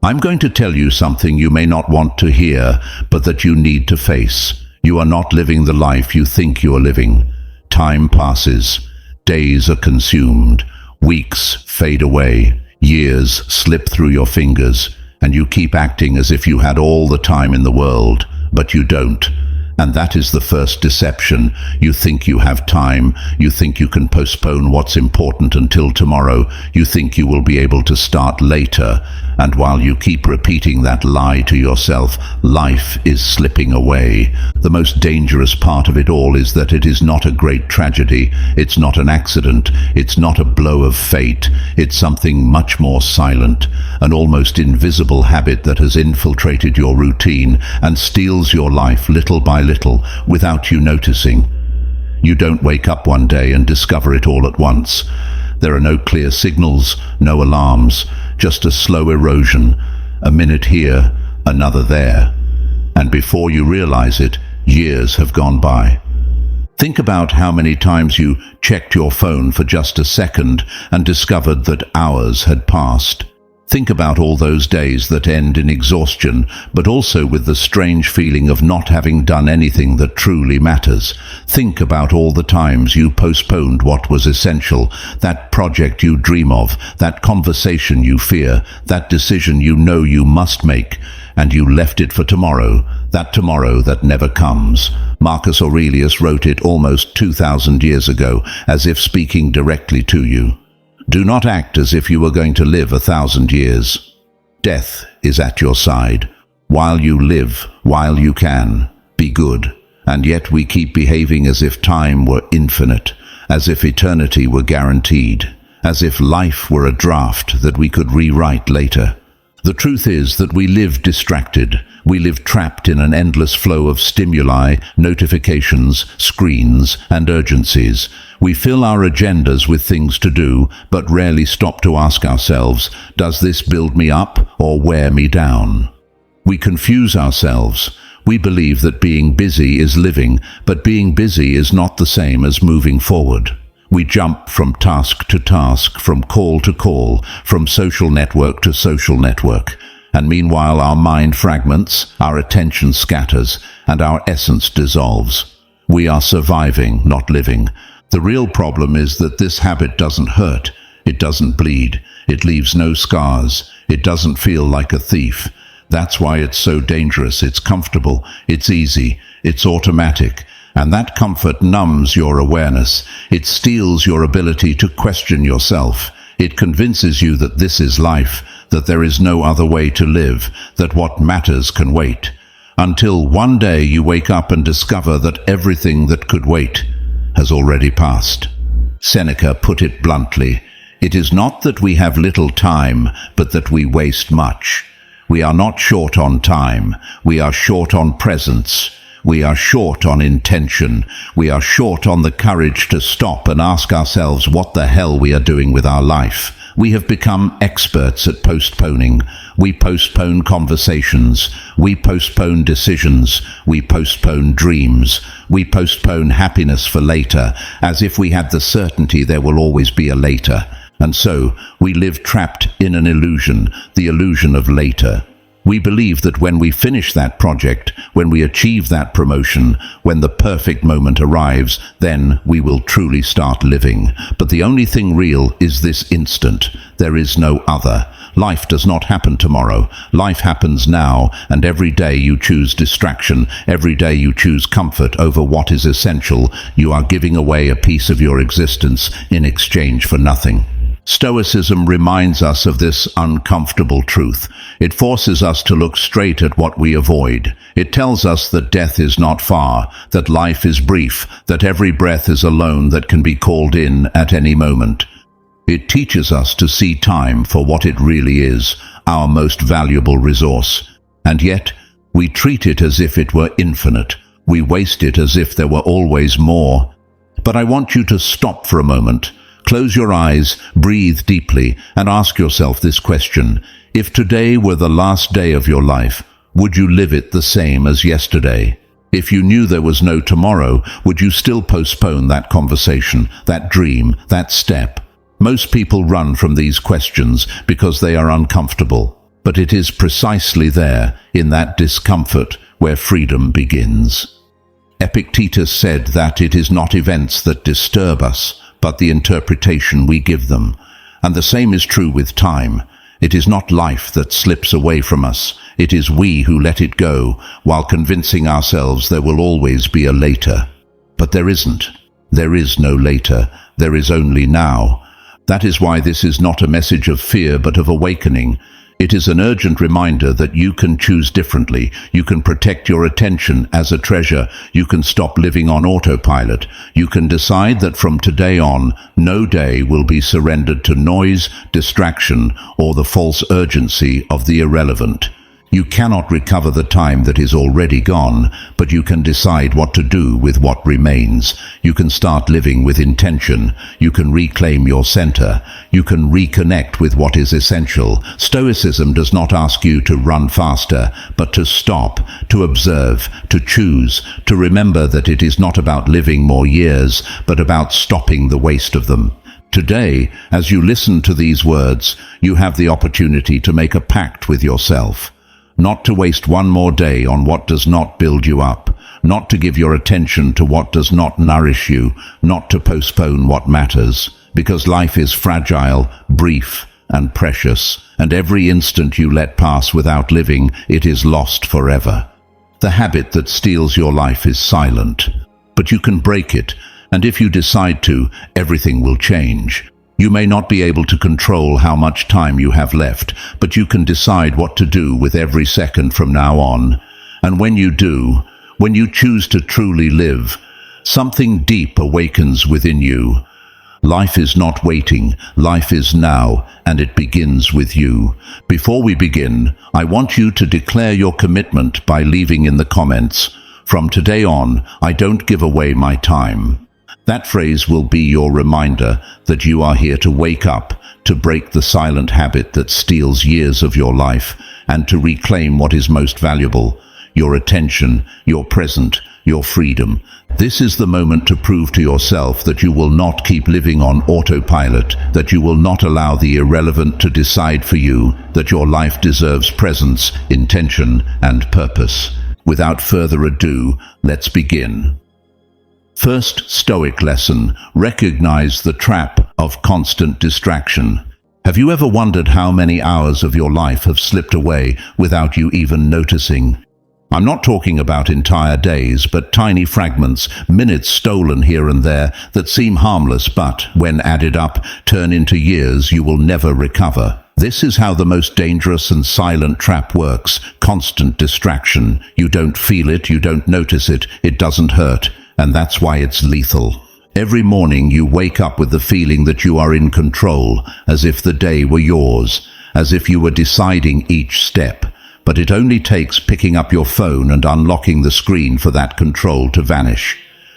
I'm going to tell you something you may not want to hear, but that you need to face. You are not living the life you think you are living. Time passes. Days are consumed. Weeks fade away. Years slip through your fingers, and you keep acting as if you had all the time in the world, but you don't. And that is the first deception. You think you have time. You think you can postpone what's important until tomorrow. You think you will be able to start later. And while you keep repeating that lie to yourself, life is slipping away. The most dangerous part of it all is that it is not a great tragedy. It's not an accident. It's not a blow of fate. It's something much more silent, an almost invisible habit that has infiltrated your routine and steals your life little by little without you noticing. You don't wake up one day and discover it all at once. There are no clear signals, no alarms, just a slow erosion, a minute here, another there. And before you realize it, years have gone by. Think about how many times you checked your phone for just a second and discovered that hours had passed. Think about all those days that end in exhaustion, but also with the strange feeling of not having done anything that truly matters. Think about all the times you postponed what was essential, that project you dream of, that conversation you fear, that decision you know you must make, and you left it for tomorrow, that tomorrow that never comes. Marcus Aurelius wrote it almost 2,000 years ago, as if speaking directly to you. Do not act as if you were going to live 1,000 years. Death is at your side. While you live, while you can, be good. And yet we keep behaving as if time were infinite, as if eternity were guaranteed, as if life were a draft that we could rewrite later. The truth is that we live distracted. We live trapped in an endless flow of stimuli, notifications, screens, and urgencies. We fill our agendas with things to do, but rarely stop to ask ourselves, does this build me up or wear me down? We confuse ourselves. We believe that being busy is living, but being busy is not the same as moving forward. We jump from task to task, from call to call, from social network to social network. And meanwhile our mind fragments, our attention scatters, and our essence dissolves. We are surviving, not living. The real problem is that this habit doesn't hurt. It doesn't bleed. It leaves no scars. It doesn't feel like a thief. That's why it's so dangerous. It's comfortable. It's easy. It's automatic. And that comfort numbs your awareness. It steals your ability to question yourself. It convinces you that this is life, that there is no other way to live, that what matters can wait. Until one day you wake up and discover that everything that could wait has already passed. Seneca put it bluntly, it is not that we have little time, but that we waste much. We are not short on time, we are short on presence. We are short on intention. We are short on the courage to stop and ask ourselves what the hell we are doing with our life. We have become experts at postponing. We postpone conversations. We postpone decisions. We postpone dreams. We postpone happiness for later, as if we had the certainty there will always be a later. And so, we live trapped in an illusion, the illusion of later. We believe that when we finish that project, when we achieve that promotion, when the perfect moment arrives, then we will truly start living. But the only thing real is this instant. There is no other. Life does not happen tomorrow. Life happens now, and every day you choose distraction, every day you choose comfort over what is essential, you are giving away a piece of your existence in exchange for nothing. Stoicism reminds us of this uncomfortable truth. It forces us to look straight at what we avoid. It tells us that death is not far, that life is brief, that every breath is a loan that can be called in at any moment. It teaches us to see time for what it really is, our most valuable resource. And yet, we treat it as if it were infinite. We waste it as if there were always more. But I want you to stop for a moment. Close your eyes, breathe deeply, and ask yourself this question. If today were the last day of your life, would you live it the same as yesterday? If you knew there was no tomorrow, would you still postpone that conversation, that dream, that step? Most people run from these questions because they are uncomfortable. but it is precisely there, in that discomfort, where freedom begins. Epictetus said that it is not events that disturb us, but the interpretation we give them. And the same is true with time. It is not life that slips away from us. It is we who let it go, while convincing ourselves there will always be a later. But there isn't. There is no later. There is only now. That is why this is not a message of fear, but of awakening. It is an urgent reminder that you can choose differently. You can protect your attention as a treasure. You can stop living on autopilot. You can decide that from today on, no day will be surrendered to noise, distraction, or the false urgency of the irrelevant. You cannot recover the time that is already gone, but you can decide what to do with what remains. You can start living with intention. You can reclaim your center. You can reconnect with what is essential. Stoicism does not ask you to run faster, but to stop, to observe, to choose, to remember that it is not about living more years, but about stopping the waste of them. Today, as you listen to these words, you have the opportunity to make a pact with yourself. Not to waste one more day on what does not build you up, not to give your attention to what does not nourish you, not to postpone what matters, because life is fragile, brief, and precious, and every instant you let pass without living, it is lost forever. The habit that steals your life is silent, but you can break it, and if you decide to, everything will change. You may not be able to control how much time you have left, but you can decide what to do with every second from now on. And when you do, when you choose to truly live, something deep awakens within you. Life is not waiting, life is now, and it begins with you. Before we begin, I want you to declare your commitment by leaving in the comments, "From today on, I don't give away my time." That phrase will be your reminder that you are here to wake up, to break the silent habit that steals years of your life, and to reclaim what is most valuable, your attention, your present, your freedom. This is the moment to prove to yourself that you will not keep living on autopilot, that you will not allow the irrelevant to decide for you, that your life deserves presence, intention, and purpose. Without further ado, let's begin. First Stoic lesson: recognize the trap of constant distraction. Have you ever wondered how many hours of your life have slipped away without you even noticing? I'm not talking about entire days, but tiny fragments, minutes stolen here and there that seem harmless but, when added up, turn into years you will never recover. This is how the most dangerous and silent trap works: constant distraction. You don't feel it, you don't notice it, it doesn't hurt. And that's why it's lethal. Every morning you wake up with the feeling that you are in control, as if the day were yours, as if you were deciding each step. But it only takes picking up your phone and unlocking the screen for that control to vanish.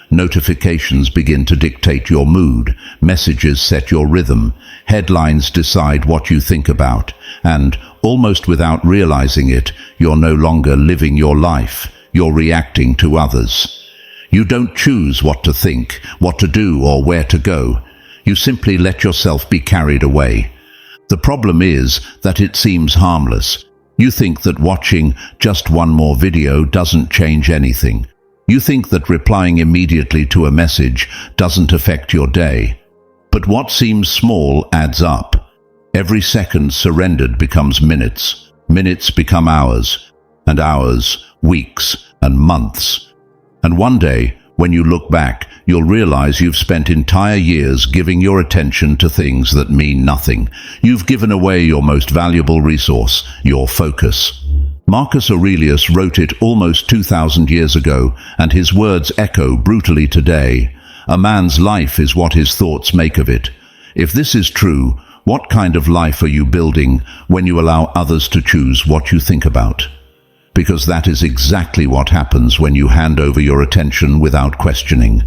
Notifications begin to dictate your mood, messages set your rhythm, headlines decide what you think about, and, almost without realizing it, you're no longer living your life, you're reacting to others. You don't choose what to think, what to do, or where to go. You simply let yourself be carried away. The problem is that it seems harmless. You think that watching just one more video doesn't change anything. You think that replying immediately to a message doesn't affect your day. But what seems small adds up. Every second surrendered becomes minutes. Minutes become hours, and hours, weeks, and months. And one day, when you look back, you'll realize you've spent entire years giving your attention to things that mean nothing. You've given away your most valuable resource, your focus. Marcus Aurelius wrote it almost 2,000 years ago, and his words echo brutally today. A man's life is what his thoughts make of it. If this is true, what kind of life are you building when you allow others to choose what you think about? Because that is exactly what happens when you hand over your attention without questioning.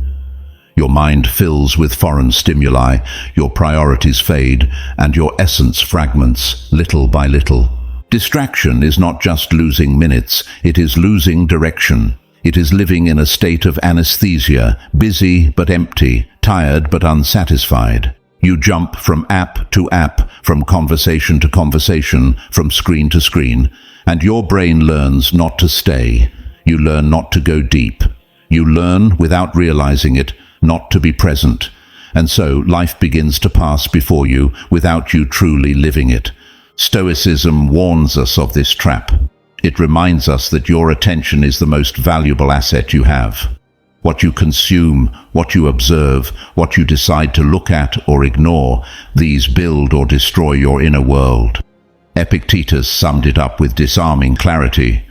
Your mind fills with foreign stimuli, your priorities fade, and your essence fragments little by little. Distraction is not just losing minutes, it is losing direction. It is living in a state of anesthesia, busy but empty, tired but unsatisfied. You jump from app to app, from conversation to conversation, from screen to screen, and your brain learns not to stay. You learn not to go deep. You learn, without realizing it, not to be present. And so life begins to pass before you without you truly living it. Stoicism warns us of this trap. It reminds us that your attention is the most valuable asset you have. What you consume, what you observe, what you decide to look at or ignore, these build or destroy your inner world. Epictetus summed it up with disarming clarity.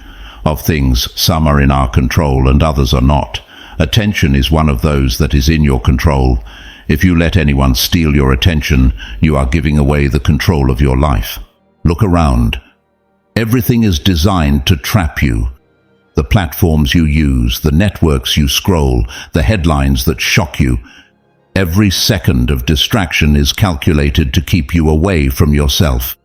Of things, some are in our control and others are not. Attention is one of those that is in your control. If you let anyone steal your attention, you are giving away the control of your life. Look around. Everything is designed to trap you. The platforms you use, the networks you scroll, the headlines that shock you. Every second of distraction is calculated to keep you away from yourself.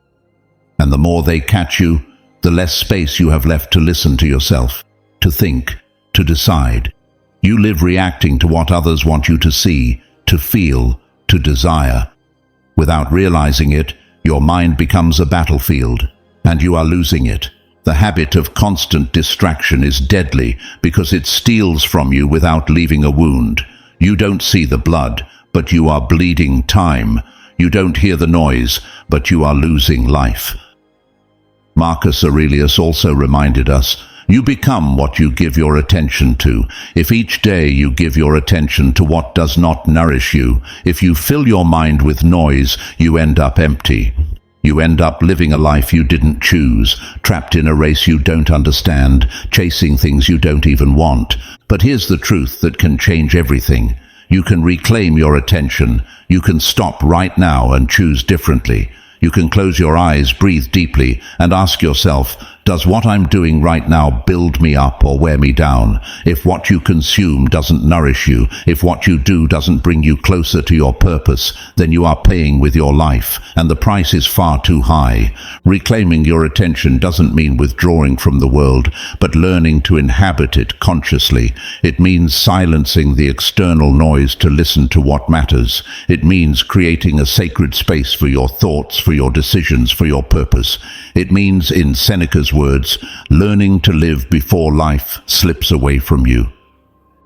And the more they catch you, the less space you have left to listen to yourself, to think, to decide. You live reacting to what others want you to see, to feel, to desire. Without realizing it, your mind becomes a battlefield, and you are losing it. The habit of constant distraction is deadly because it steals from you without leaving a wound. You don't see the blood, but you are bleeding time. You don't hear the noise, but you are losing life. Marcus Aurelius also reminded us, you become what you give your attention to. If each day you give your attention to what does not nourish you, if you fill your mind with noise, you end up empty. You end up living a life you didn't choose, trapped in a race you don't understand, chasing things you don't even want. But here's the truth that can change everything. You can reclaim your attention. You can stop right now and choose differently. You can close your eyes, breathe deeply, and ask yourself, does what I'm doing right now build me up or wear me down? If what you consume doesn't nourish you, if what you do doesn't bring you closer to your purpose, then you are paying with your life, and the price is far too high. Reclaiming your attention doesn't mean withdrawing from the world, but learning to inhabit it consciously. It means silencing the external noise to listen to what matters. It means creating a sacred space for your thoughts, for your decisions, for your purpose. It means, in Seneca's words, learning to live before life slips away from you.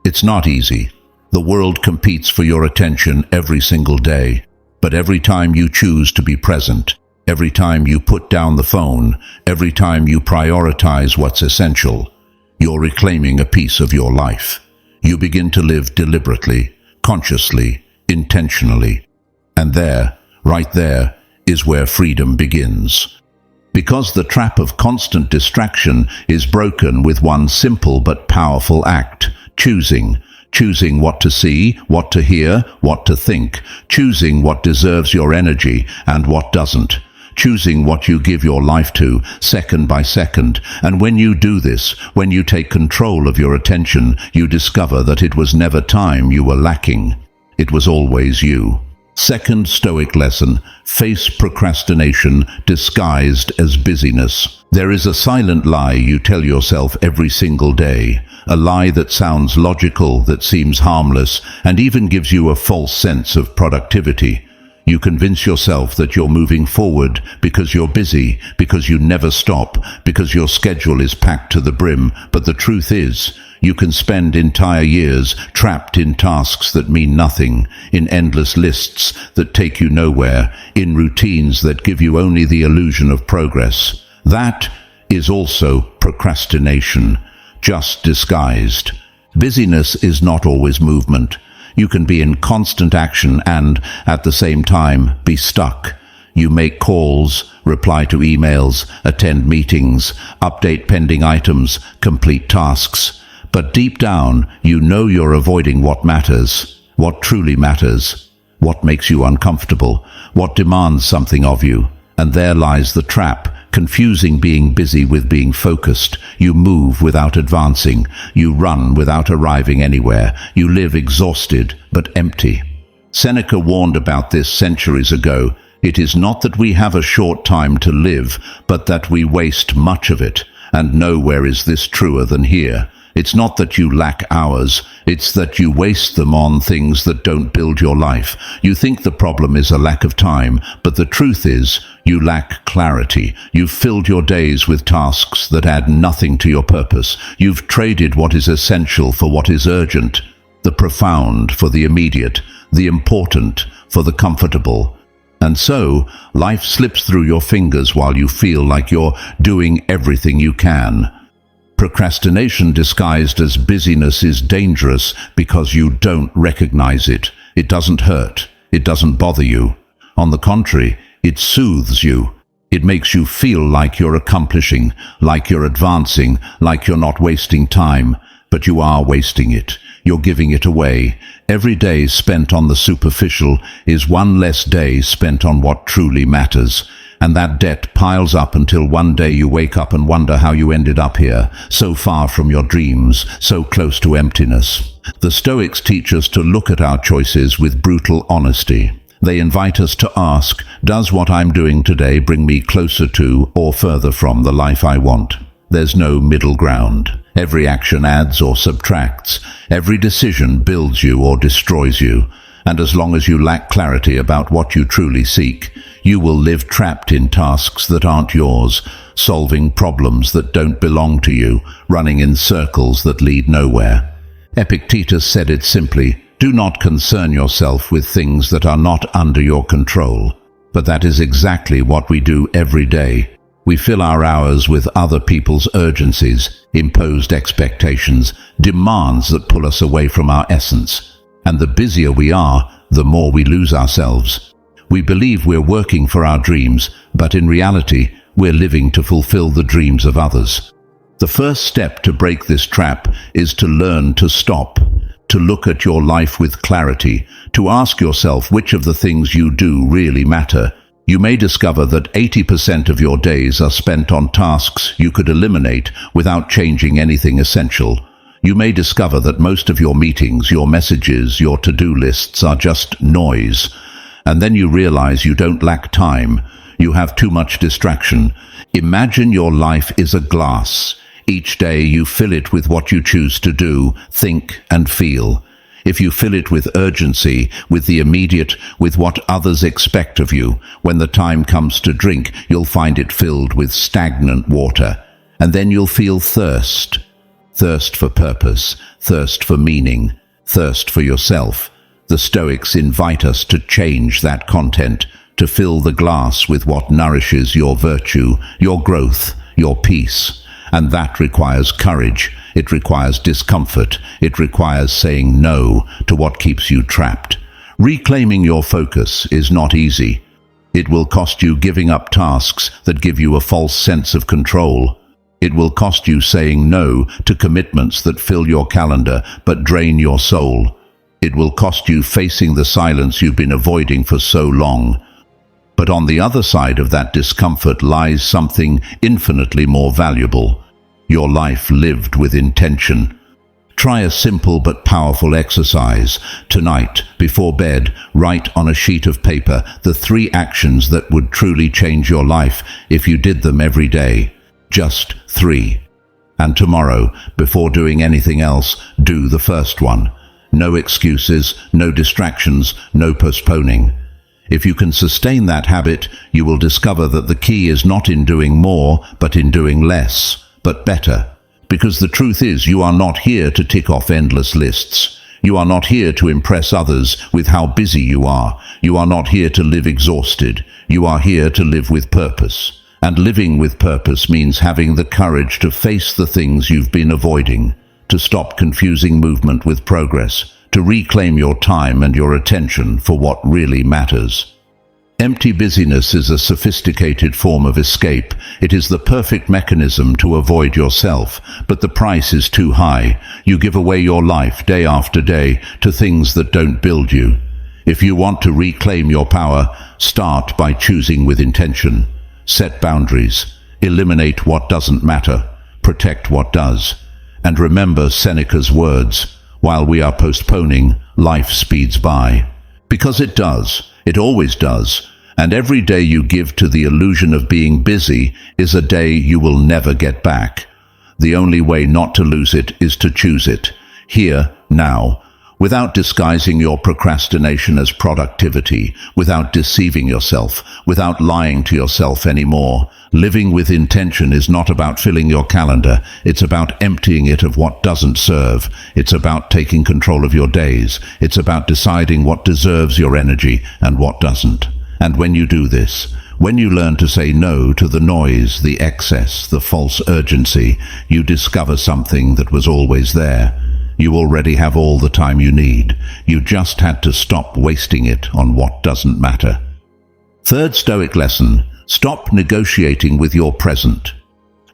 It's not easy. The world competes for your attention every single day. But every time you choose to be present, every time you put down the phone, every time you prioritize what's essential, you're reclaiming a piece of your life. You begin to live deliberately, consciously, intentionally. And there, right there, is where freedom begins. Because the trap of constant distraction is broken with one simple but powerful act, choosing. Choosing what to see, what to hear, what to think. Choosing what deserves your energy and what doesn't. Choosing what you give your life to, second by second. And when you do this, when you take control of your attention, you discover that it was never time you were lacking. It was always you. Second Stoic lesson, face procrastination disguised as busyness. There is a silent lie you tell yourself every single day, a lie that sounds logical, that seems harmless, and even gives you a false sense of productivity. You convince yourself that you're moving forward because you're busy, because you never stop, because your schedule is packed to the brim, but the truth is, you can spend entire years trapped in tasks that mean nothing, in endless lists that take you nowhere, in routines that give you only the illusion of progress. That is also procrastination, just disguised. Busyness is not always movement. You can be in constant action and, at the same time, be stuck. You make calls, reply to emails, attend meetings, update pending items, complete tasks. But deep down, you know you're avoiding what matters, what truly matters, what makes you uncomfortable, what demands something of you. And there lies the trap, confusing being busy with being focused. You move without advancing. You run without arriving anywhere. You live exhausted but empty. Seneca warned about this centuries ago. It is not that we have a short time to live, but that we waste much of it. And nowhere is this truer than here. It's not that you lack hours, it's that you waste them on things that don't build your life. You think the problem is a lack of time, but the truth is, you lack clarity. You've filled your days with tasks that add nothing to your purpose. You've traded what is essential for what is urgent, the profound for the immediate, the important for the comfortable. And so, life slips through your fingers while you feel like you're doing everything you can. Procrastination disguised as busyness is dangerous because you don't recognize it. It doesn't hurt. It doesn't bother you. On the contrary, it soothes you. It makes you feel like you're accomplishing, like you're advancing, like you're not wasting time. But you are wasting it. You're giving it away. Every day spent on the superficial is one less day spent on what truly matters. And that debt piles up until one day you wake up and wonder how you ended up here, so far from your dreams, so close to emptiness. The Stoics teach us to look at our choices with brutal honesty. They invite us to ask, does what I'm doing today bring me closer to or further from the life I want? There's no middle ground. Every action adds or subtracts. Every decision builds you or destroys you. And as long as you lack clarity about what you truly seek, you will live trapped in tasks that aren't yours, solving problems that don't belong to you, running in circles that lead nowhere. Epictetus said it simply, do not concern yourself with things that are not under your control. But that is exactly what we do every day. We fill our hours with other people's urgencies, imposed expectations, demands that pull us away from our essence. And the busier we are, the more we lose ourselves. We believe we're working for our dreams, but in reality, we're living to fulfill the dreams of others. The first step to break this trap is to learn to stop, to look at your life with clarity, to ask yourself which of the things you do really matter. You may discover that 80% of your days are spent on tasks you could eliminate without changing anything essential. You may discover that most of your meetings, your messages, your to-do lists are just noise. And then you realize you don't lack time. You have too much distraction. Imagine your life is a glass. Each day you fill it with what you choose to do, think and feel. If you fill it with urgency, with the immediate, with what others expect of you, when the time comes to drink, you'll find it filled with stagnant water. And then you'll feel thirst. Thirst for purpose, thirst for meaning, thirst for yourself. The Stoics invite us to change that content, to fill the glass with what nourishes your virtue, your growth, your peace. And that requires courage. It requires discomfort. It requires saying no to what keeps you trapped. Reclaiming your focus is not easy. It will cost you giving up tasks that give you a false sense of control. It will cost you saying no to commitments that fill your calendar but drain your soul. It will cost you facing the silence you've been avoiding for so long. But on the other side of that discomfort lies something infinitely more valuable: your life lived with intention. Try a simple but powerful exercise. Tonight, before bed, write on a sheet of paper the 3 actions that would truly change your life if you did them every day. Just 3. And tomorrow, before doing anything else, do the first one. No excuses, no distractions, no postponing. If you can sustain that habit, you will discover that the key is not in doing more, but in doing less, but better. Because the truth is, you are not here to tick off endless lists. You are not here to impress others with how busy you are. You are not here to live exhausted. You are here to live with purpose. And living with purpose means having the courage to face the things you've been avoiding, to stop confusing movement with progress, to reclaim your time and your attention for what really matters. Empty busyness is a sophisticated form of escape. It is the perfect mechanism to avoid yourself, but the price is too high. You give away your life day after day to things that don't build you. If you want to reclaim your power, start by choosing with intention. Set boundaries. Eliminate what doesn't matter. Protect what does. And remember Seneca's words: while we are postponing, life speeds by. Because it does. It always does. And every day you give to the illusion of being busy is a day you will never get back. The only way not to lose it is to choose it, here, now, without disguising your procrastination as productivity, without deceiving yourself, without lying to yourself anymore. Living with intention is not about filling your calendar. It's about emptying it of what doesn't serve. It's about taking control of your days. It's about deciding what deserves your energy and what doesn't. And when you do this, when you learn to say no to the noise, the excess, the false urgency, you discover something that was always there. You already have all the time you need. You just had to stop wasting it on what doesn't matter. Third Stoic lesson: stop negotiating with your present.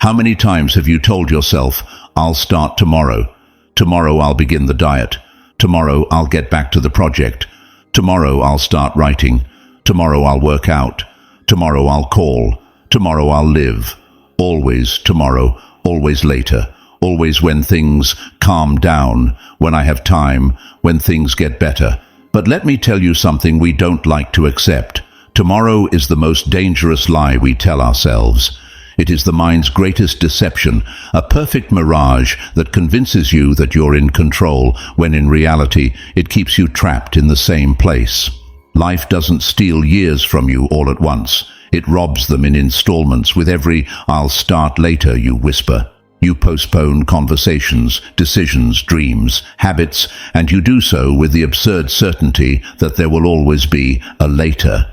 How many times have you told yourself, I'll start tomorrow. Tomorrow I'll begin the diet. Tomorrow I'll get back to the project. Tomorrow I'll start writing. Tomorrow I'll work out. Tomorrow I'll call. Tomorrow I'll live. Always tomorrow, always later. Always when things calm down, when I have time, when things get better. But let me tell you something we don't like to accept. Tomorrow is the most dangerous lie we tell ourselves. It is the mind's greatest deception, a perfect mirage that convinces you that you're in control, when in reality it keeps you trapped in the same place. Life doesn't steal years from you all at once. It robs them in installments with every "I'll start later" you whisper. You postpone conversations, decisions, dreams, habits, and you do so with the absurd certainty that there will always be a later.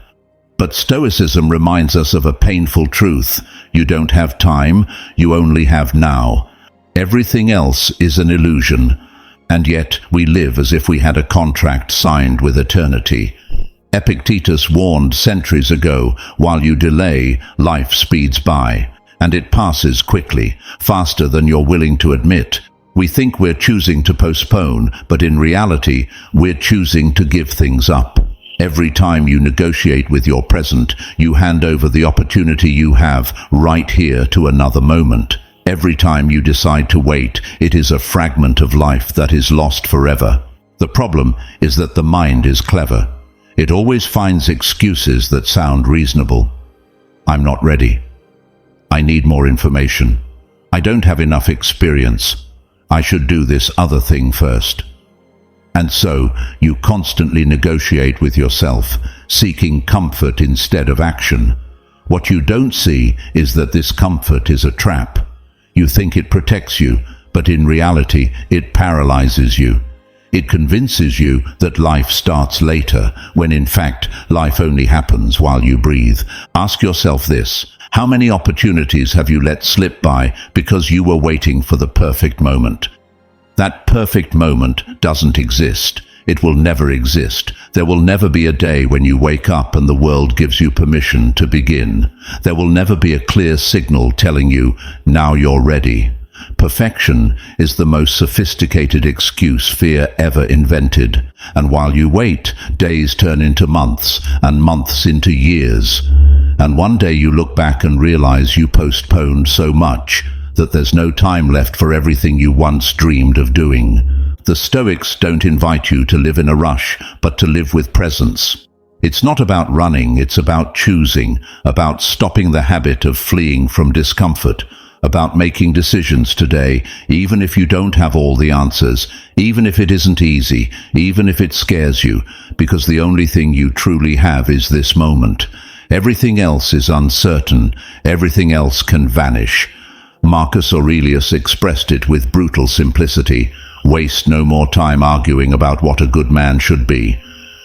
But Stoicism reminds us of a painful truth. You don't have time, you only have now. Everything else is an illusion, and yet we live as if we had a contract signed with eternity. Epictetus warned centuries ago, while you delay, life speeds by. And it passes quickly, faster than you're willing to admit. We think we're choosing to postpone, but in reality, we're choosing to give things up. Every time you negotiate with your present, you hand over the opportunity you have right here to another moment. Every time you decide to wait, it is a fragment of life that is lost forever. The problem is that the mind is clever. It always finds excuses that sound reasonable. I'm not ready. I need more information. I don't have enough experience. I should do this other thing first. And so, you constantly negotiate with yourself, seeking comfort instead of action. What you don't see is that this comfort is a trap. You think it protects you, but in reality, it paralyzes you. It convinces you that life starts later, when in fact, life only happens while you breathe. Ask yourself this: how many opportunities have you let slip by because you were waiting for the perfect moment? That perfect moment doesn't exist. It will never exist. There will never be a day when you wake up and the world gives you permission to begin. There will never be a clear signal telling you, now you're ready. Perfection is the most sophisticated excuse fear ever invented. And while you wait, days turn into months, and months into years. And one day you look back and realize you postponed so much that there's no time left for everything you once dreamed of doing. The Stoics don't invite you to live in a rush, but to live with presence. It's not about running, it's about choosing, about stopping the habit of fleeing from discomfort, about making decisions today, even if you don't have all the answers, even if it isn't easy, even if it scares you, because the only thing you truly have is this moment. Everything else is uncertain, everything else can vanish. Marcus Aurelius expressed it with brutal simplicity: waste no more time arguing about what a good man should be.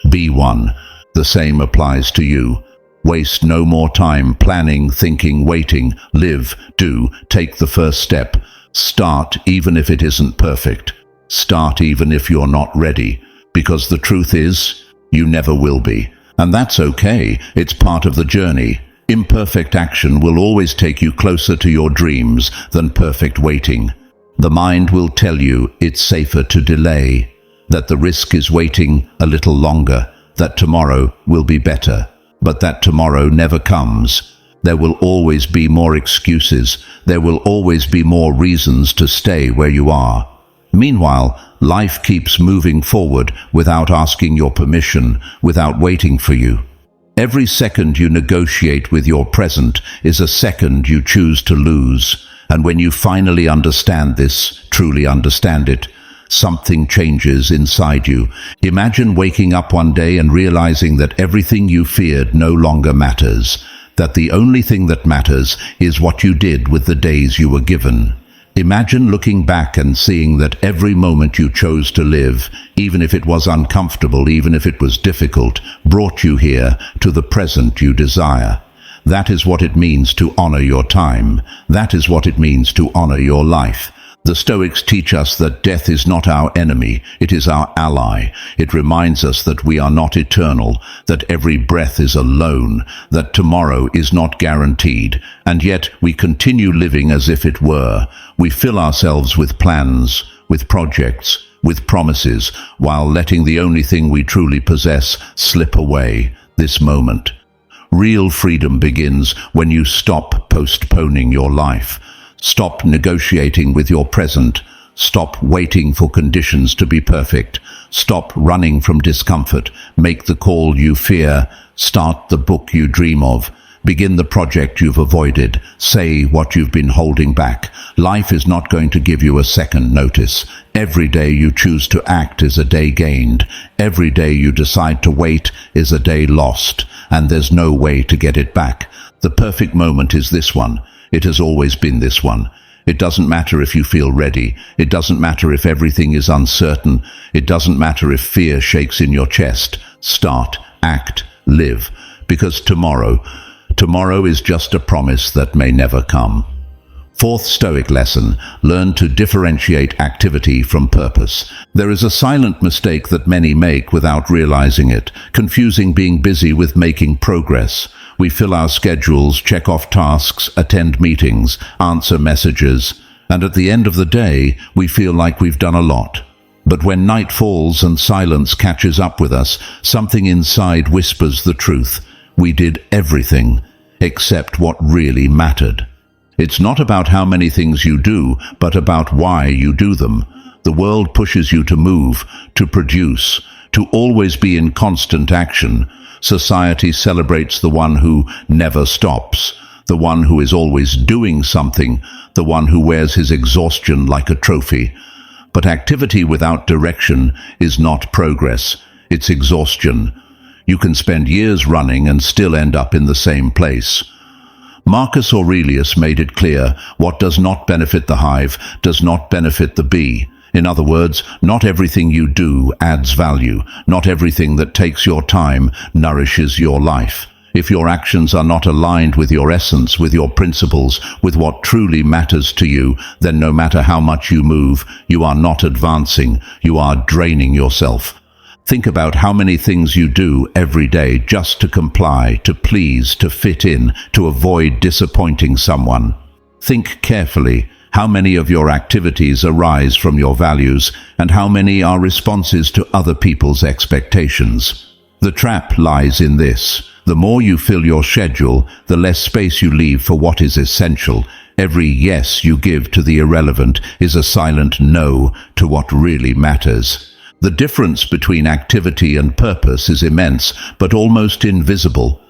Be one. The same applies to you. Waste no more time planning, thinking, waiting. Live, do, take the first step. Start even if it isn't perfect. Start even if you're not ready. Because the truth is, you never will be. And that's okay. It's part of the journey. Imperfect action will always take you closer to your dreams than perfect waiting. The mind will tell you it's safer to delay, that the risk is waiting a little longer, that tomorrow will be better. But that tomorrow never comes. There will always be more excuses. There will always be more reasons to stay where you are. Meanwhile, life keeps moving forward without asking your permission, without waiting for you. Every second you negotiate with your present is a second you choose to lose. And when you finally understand this, truly understand it, something changes inside you. Imagine waking up one day and realizing that everything you feared no longer matters, that the only thing that matters is what you did with the days you were given. Imagine looking back and seeing that every moment you chose to live, even if it was uncomfortable, even if it was difficult, brought you here to the present you desire. That is what it means to honor your time. That is what it means to honor your life. The Stoics teach us that death is not our enemy, it is our ally. It reminds us that we are not eternal, that every breath is a loan, that tomorrow is not guaranteed, and yet we continue living as if it were. We fill ourselves with plans, with projects, with promises, while letting the only thing we truly possess slip away, this moment. Real freedom begins when you stop postponing your life. Stop negotiating with your present. Stop waiting for conditions to be perfect. Stop running from discomfort. Make the call you fear. Start the book you dream of. Begin the project you've avoided. Say what you've been holding back. Life is not going to give you a second notice. Every day you choose to act is a day gained. Every day you decide to wait is a day lost. And there's no way to get it back. The perfect moment is this one. It has always been this one. It doesn't matter if you feel ready. It doesn't matter if everything is uncertain. It doesn't matter if fear shakes in your chest. Start, act, live. Because tomorrow is just a promise that may never come. Fourth Stoic lesson, learn to differentiate activity from purpose. There is a silent mistake that many make without realizing it, confusing being busy with making progress. We fill our schedules, check off tasks, attend meetings, answer messages, and at the end of the day, we feel like we've done a lot. But when night falls and silence catches up with us, something inside whispers the truth. We did everything except what really mattered. It's not about how many things you do, but about why you do them. The world pushes you to move, to produce, to always be in constant action. Society celebrates the one who never stops, the one who is always doing something, the one who wears his exhaustion like a trophy. But activity without direction is not progress, it's exhaustion. You can spend years running and still end up in the same place. Marcus Aurelius made it clear, what does not benefit the hive does not benefit the bee. In other words, not everything you do adds value. Not everything that takes your time nourishes your life. If your actions are not aligned with your essence, with your principles, with what truly matters to you, then no matter how much you move, you are not advancing, you are draining yourself. Think about how many things you do every day just to comply, to please, to fit in, to avoid disappointing someone. Think carefully. How many of your activities arise from your values, and how many are responses to other people's expectations? The trap lies in this. The more you fill your schedule, the less space you leave for what is essential. Every yes you give to the irrelevant is a silent no to what really matters. The difference between activity and purpose is immense, but almost invisible.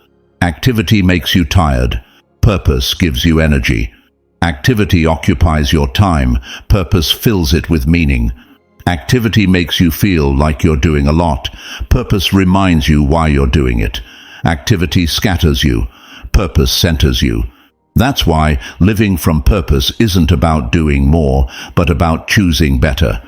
Activity makes you tired. Purpose gives you energy. Activity occupies your time. Purpose fills it with meaning. Activity makes you feel like you're doing a lot. Purpose reminds you why you're doing it. Activity scatters you. Purpose centers you. That's why living from purpose isn't about doing more, but about choosing better.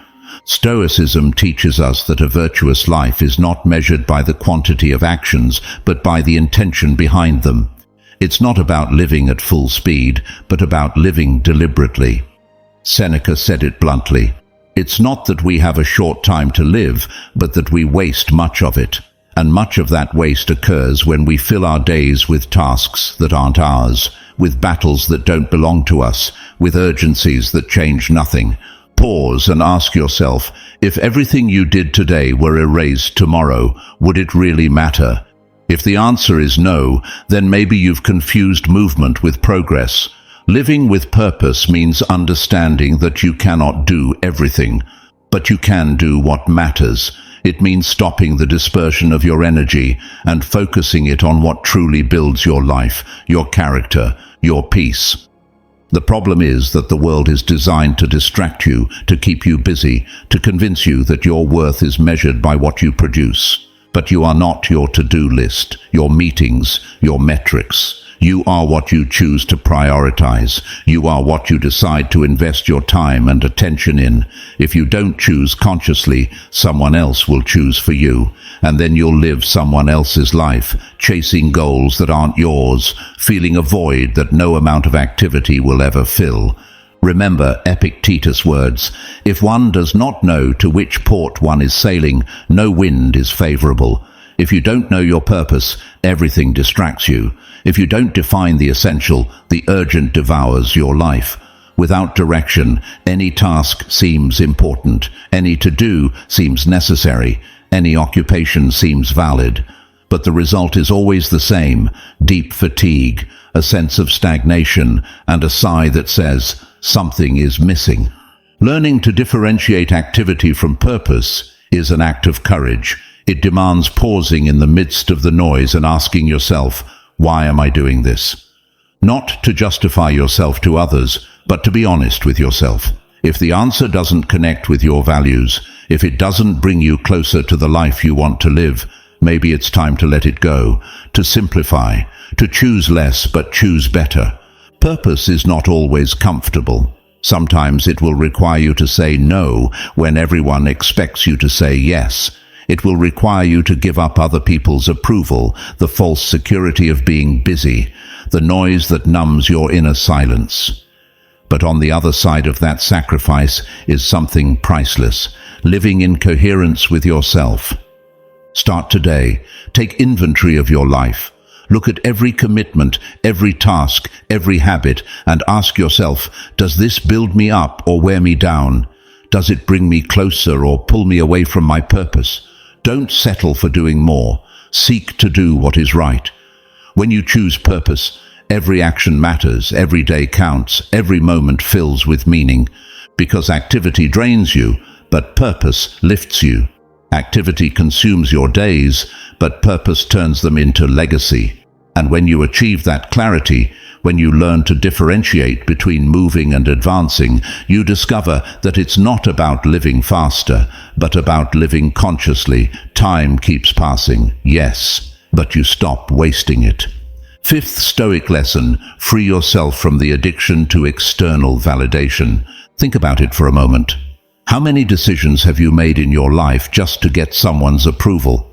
Stoicism teaches us that a virtuous life is not measured by the quantity of actions, but by the intention behind them. It's not about living at full speed, but about living deliberately. Seneca said it bluntly. It's not that we have a short time to live, but that we waste much of it. And much of that waste occurs when we fill our days with tasks that aren't ours, with battles that don't belong to us, with urgencies that change nothing. Pause and ask yourself, if everything you did today were erased tomorrow, would it really matter? If the answer is no, then maybe you've confused movement with progress. Living with purpose means understanding that you cannot do everything, but you can do what matters. It means stopping the dispersion of your energy and focusing it on what truly builds your life, your character, your peace. The problem is that the world is designed to distract you, to keep you busy, to convince you that your worth is measured by what you produce. But you are not your to-do list, your meetings, your metrics. You are what you choose to prioritize. You are what you decide to invest your time and attention in. If you don't choose consciously, someone else will choose for you. And then you'll live someone else's life, chasing goals that aren't yours, feeling a void that no amount of activity will ever fill. Remember Epictetus' words, if one does not know to which port one is sailing, no wind is favorable. If you don't know your purpose, everything distracts you. If you don't define the essential, the urgent devours your life. Without direction, any task seems important, any to-do seems necessary, any occupation seems valid. But the result is always the same, deep fatigue, a sense of stagnation, and a sigh that says, something is missing. Learning to differentiate activity from purpose is an act of courage. It demands pausing in the midst of the noise and asking yourself, why am I doing this? Not to justify yourself to others, but to be honest with yourself. If the answer doesn't connect with your values, if it doesn't bring you closer to the life you want to live, maybe it's time to let it go, to simplify, to choose less but choose better. Purpose is not always comfortable. Sometimes it will require you to say no when everyone expects you to say yes. It will require you to give up other people's approval, the false security of being busy, the noise that numbs your inner silence. But on the other side of that sacrifice is something priceless, living in coherence with yourself. Start today. Take inventory of your life. Look at every commitment, every task, every habit, and ask yourself, does this build me up or wear me down? Does it bring me closer or pull me away from my purpose? Don't settle for doing more. Seek to do what is right. When you choose purpose, every action matters, every day counts, every moment fills with meaning. Because activity drains you, but purpose lifts you. Activity consumes your days, but purpose turns them into legacy. And when you achieve that clarity, when you learn to differentiate between moving and advancing, you discover that it's not about living faster, but about living consciously. Time keeps passing, yes, but you stop wasting it. Fifth Stoic lesson, free yourself from the addiction to external validation. Think about it for a moment. How many decisions have you made in your life just to get someone's approval?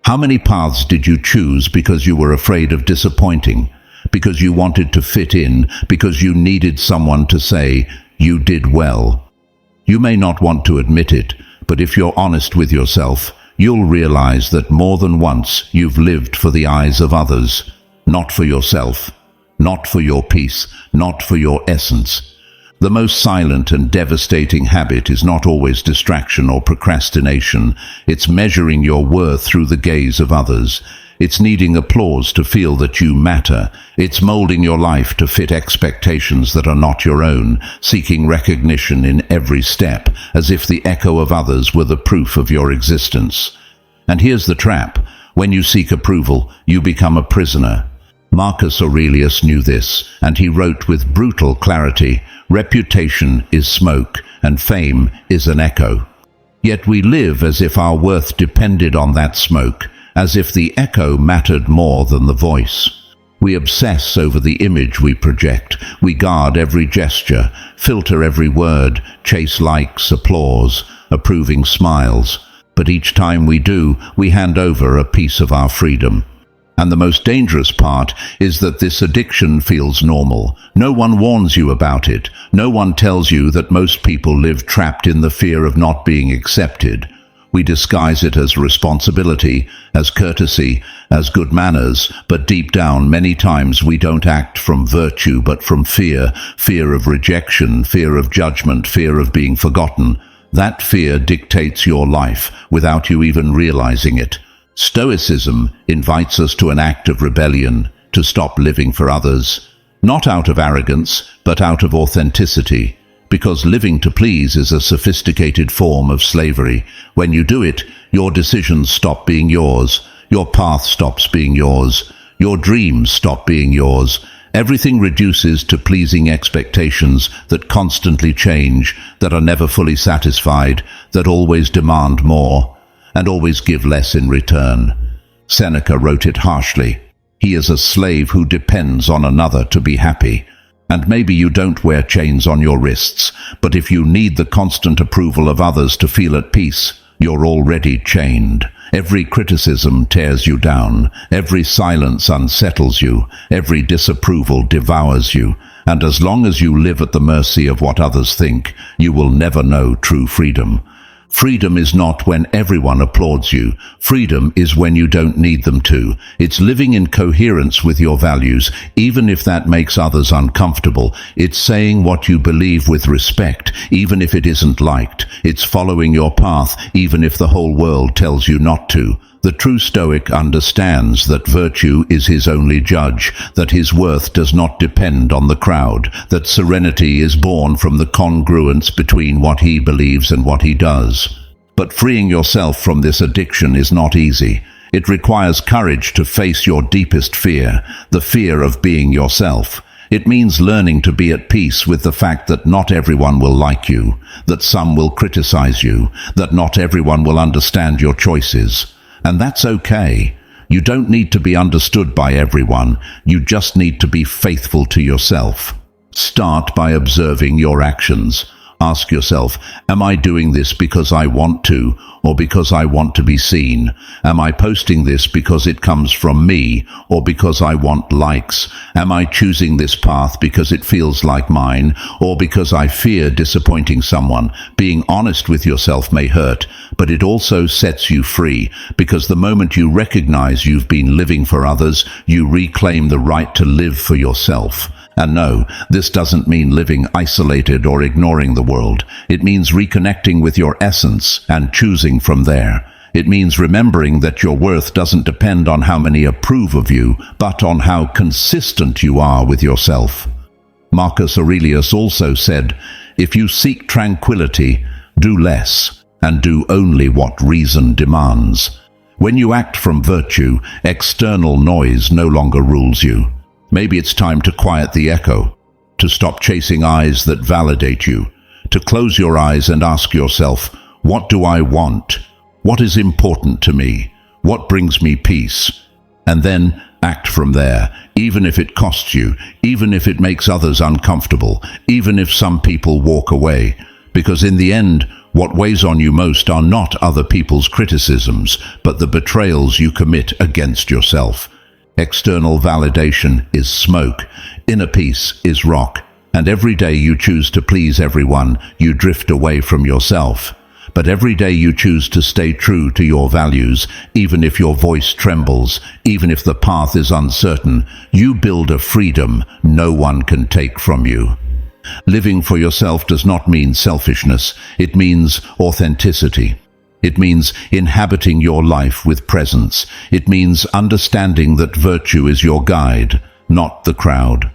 How many paths did you choose because you were afraid of disappointing? Because you wanted to fit in, because you needed someone to say, you did well. You may not want to admit it, but if you're honest with yourself, you'll realize that more than once you've lived for the eyes of others, not for yourself, not for your peace, not for your essence. The most silent and devastating habit is not always distraction or procrastination. It's measuring your worth through the gaze of others. It's needing applause to feel that you matter. It's molding your life to fit expectations that are not your own, seeking recognition in every step, as if the echo of others were the proof of your existence. And here's the trap. When you seek approval, you become a prisoner. Marcus Aurelius knew this, and he wrote with brutal clarity, reputation is smoke, and fame is an echo. Yet we live as if our worth depended on that smoke, as if the echo mattered more than the voice. We obsess over the image we project. We guard every gesture, filter every word, chase likes, applause, approving smiles. But each time we do, we hand over a piece of our freedom. And the most dangerous part is that this addiction feels normal. No one warns you about it. No one tells you that most people live trapped in the fear of not being accepted. We disguise it as responsibility, as courtesy, as good manners, but deep down many times we don't act from virtue but from fear, fear of rejection, fear of judgment, fear of being forgotten. That fear dictates your life without you even realizing it. Stoicism invites us to an act of rebellion, to stop living for others, not out of arrogance, but out of authenticity. Because living to please is a sophisticated form of slavery. When you do it, your decisions stop being yours, your path stops being yours, your dreams stop being yours, Everything reduces to pleasing expectations that constantly change, that are never fully satisfied, that always demand more, and always give less in return. Seneca wrote it harshly. He is a slave who depends on another to be happy. And maybe you don't wear chains on your wrists, but if you need the constant approval of others to feel at peace, you're already chained. Every criticism tears you down, every silence unsettles you, every disapproval devours you, and as long as you live at the mercy of what others think, you will never know true freedom. Freedom is not when everyone applauds you. Freedom is when you don't need them to. It's living in coherence with your values, even if that makes others uncomfortable. It's saying what you believe with respect, even if it isn't liked. It's following your path, even if the whole world tells you not to. The true Stoic understands that virtue is his only judge, that his worth does not depend on the crowd, that serenity is born from the congruence between what he believes and what he does. But freeing yourself from this addiction is not easy. It requires courage to face your deepest fear, the fear of being yourself. It means learning to be at peace with the fact that not everyone will like you, that some will criticize you, that not everyone will understand your choices. And that's okay. You don't need to be understood by everyone. You just need to be faithful to yourself. Start by observing your actions. Ask yourself, am I doing this because I want to, or because I want to be seen? Am I posting this because it comes from me, or because I want likes? Am I choosing this path because it feels like mine, or because I fear disappointing someone? Being honest with yourself may hurt, but it also sets you free, because the moment you recognize you've been living for others, you reclaim the right to live for yourself. And no, this doesn't mean living isolated or ignoring the world. It means reconnecting with your essence and choosing from there. It means remembering that your worth doesn't depend on how many approve of you, but on how consistent you are with yourself. Marcus Aurelius also said, "If you seek tranquility, do less, and do only what reason demands." When you act from virtue, external noise no longer rules you. Maybe it's time to quiet the echo, to stop chasing eyes that validate you, to close your eyes and ask yourself, what do I want? What is important to me? What brings me peace? And then act from there, even if it costs you, even if it makes others uncomfortable, even if some people walk away. Because in the end, what weighs on you most are not other people's criticisms, but the betrayals you commit against yourself. External validation is smoke, inner peace is rock, and every day you choose to please everyone, you drift away from yourself. But every day you choose to stay true to your values, even if your voice trembles, even if the path is uncertain, you build a freedom no one can take from you. Living for yourself does not mean selfishness, it means authenticity. It means inhabiting your life with presence. It means understanding that virtue is your guide, not the crowd.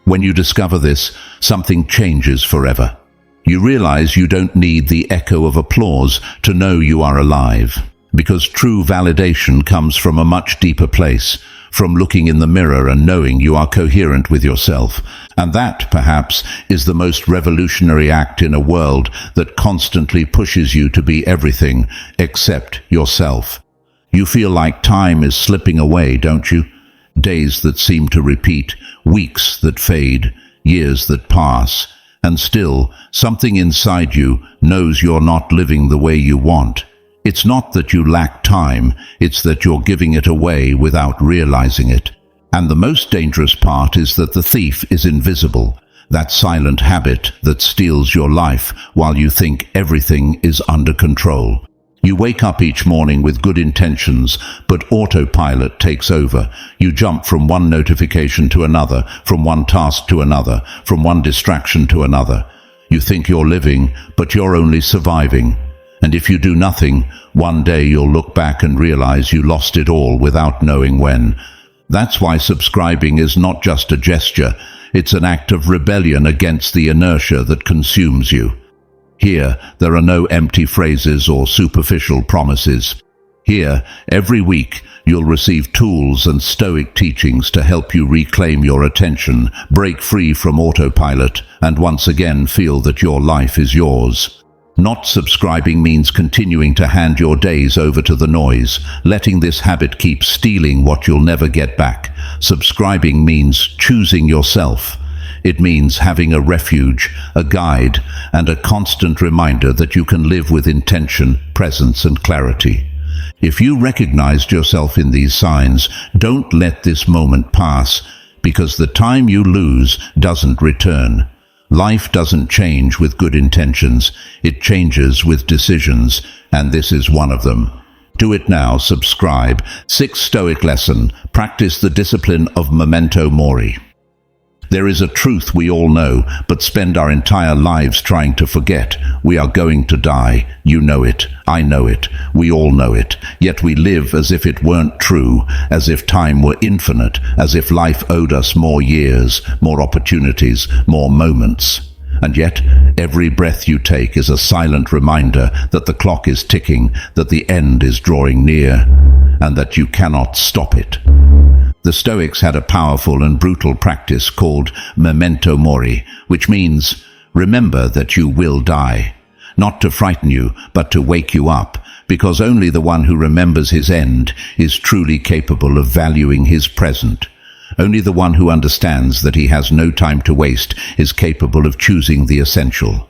When you discover this, something changes forever. You realize you don't need the echo of applause to know you are alive, because true validation comes from a much deeper place, from looking in the mirror and knowing you are coherent with yourself. And that, perhaps, is the most revolutionary act in a world that constantly pushes you to be everything except yourself. You feel like time is slipping away, don't you? Days that seem to repeat, weeks that fade, years that pass, and still, something inside you knows you're not living the way you want. It's not that you lack time, it's that you're giving it away without realizing it. And the most dangerous part is that the thief is invisible, that silent habit that steals your life while you think everything is under control. You wake up each morning with good intentions, but autopilot takes over. You jump from one notification to another, from one task to another, from one distraction to another. You think you're living, but you're only surviving. And if you do nothing, one day you'll look back and realize you lost it all without knowing when. That's why subscribing is not just a gesture, it's an act of rebellion against the inertia that consumes you. Here, there are no empty phrases or superficial promises. Here, every week, you'll receive tools and Stoic teachings to help you reclaim your attention, break free from autopilot, and once again feel that your life is yours. Not subscribing means continuing to hand your days over to the noise, letting this habit keep stealing what you'll never get back. Subscribing means choosing yourself. It means having a refuge, a guide, and a constant reminder that you can live with intention, presence, and clarity. If you recognized yourself in these signs, don't let this moment pass, because the time you lose doesn't return. Life doesn't change with good intentions, it changes with decisions, and this is one of them. Do it now, subscribe. 6th Stoic lesson, practice the discipline of memento mori. There is a truth we all know, but spend our entire lives trying to forget. We are going to die. You know it. I know it. We all know it. Yet we live as if it weren't true, as if time were infinite, as if life owed us more years, more opportunities, more moments. And yet, every breath you take is a silent reminder that the clock is ticking, that the end is drawing near, and that you cannot stop it. The Stoics had a powerful and brutal practice called memento mori, which means remember that you will die. Not to frighten you, but to wake you up, because only the one who remembers his end is truly capable of valuing his present. Only the one who understands that he has no time to waste is capable of choosing the essential.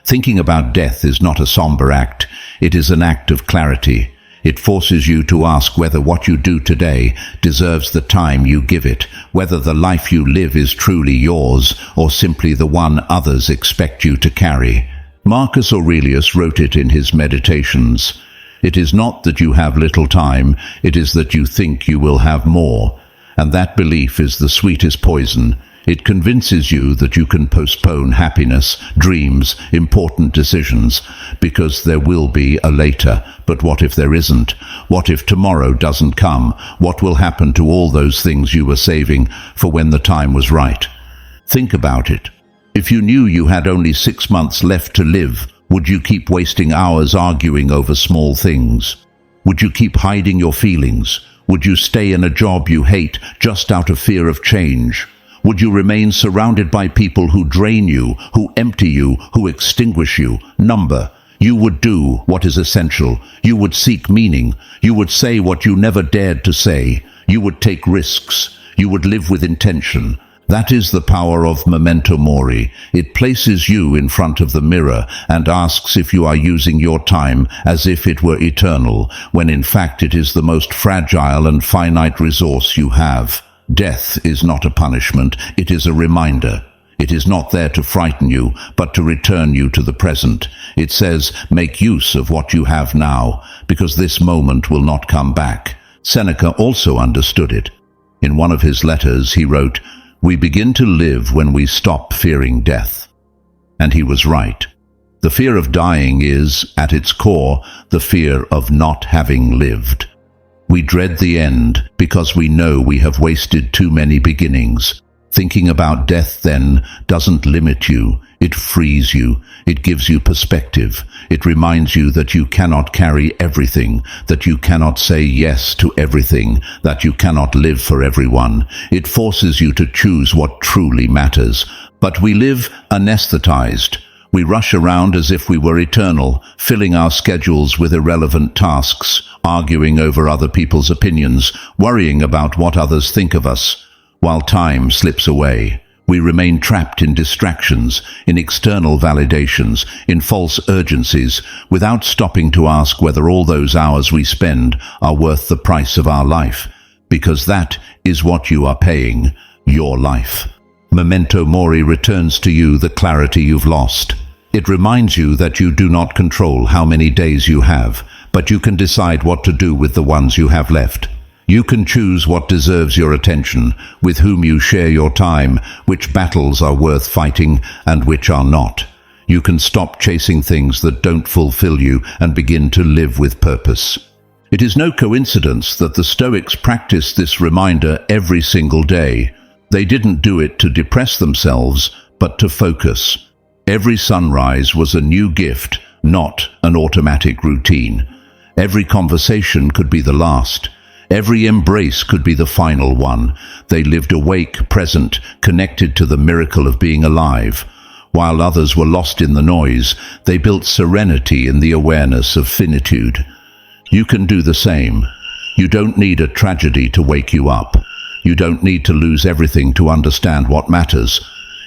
Thinking about death is not a somber act, it is an act of clarity. It forces you to ask whether what you do today deserves the time you give it, whether the life you live is truly yours or simply the one others expect you to carry. Marcus Aurelius wrote it in his Meditations. It is not that you have little time, it is that you think you will have more. And that belief is the sweetest poison. It convinces you that you can postpone happiness, dreams, important decisions, because there will be a later. But what if there isn't? What if tomorrow doesn't come? What will happen to all those things you were saving for when the time was right? Think about it. If you knew you had only 6 months left to live, would you keep wasting hours arguing over small things? Would you keep hiding your feelings? Would you stay in a job you hate just out of fear of change? Would you remain surrounded by people who drain you, who empty you, who extinguish you? Number. You would do what is essential. You would seek meaning. You would say what you never dared to say. You would take risks. You would live with intention. That is the power of memento mori. It places you in front of the mirror and asks if you are using your time as if it were eternal, when in fact it is the most fragile and finite resource you have. Death is not a punishment, it is a reminder. It is not there to frighten you, but to return you to the present. It says, make use of what you have now, because this moment will not come back. Seneca also understood it. In one of his letters he wrote, "We begin to live when we stop fearing death." And he was right. The fear of dying is, at its core, the fear of not having lived. We dread the end because we know we have wasted too many beginnings. Thinking about death, then, doesn't limit you. It frees you. It gives you perspective. It reminds you that you cannot carry everything, that you cannot say yes to everything, that you cannot live for everyone. It forces you to choose what truly matters. But we live anesthetized. We rush around as if we were eternal, filling our schedules with irrelevant tasks, arguing over other people's opinions, worrying about what others think of us. While time slips away, we remain trapped in distractions, in external validations, in false urgencies, without stopping to ask whether all those hours we spend are worth the price of our life, because that is what you are paying, your life. Memento mori returns to you the clarity you've lost. It reminds you that you do not control how many days you have, but you can decide what to do with the ones you have left. You can choose what deserves your attention, with whom you share your time, which battles are worth fighting and which are not. You can stop chasing things that don't fulfill you and begin to live with purpose. It is no coincidence that the Stoics practiced this reminder every single day. They didn't do it to depress themselves, but to focus. Every sunrise was a new gift, not an automatic routine. Every conversation could be the last. Every embrace could be the final one. They lived awake, present, connected to the miracle of being alive. While others were lost in the noise, they built serenity in the awareness of finitude. You can do the same. You don't need a tragedy to wake you up. You don't need to lose everything to understand what matters.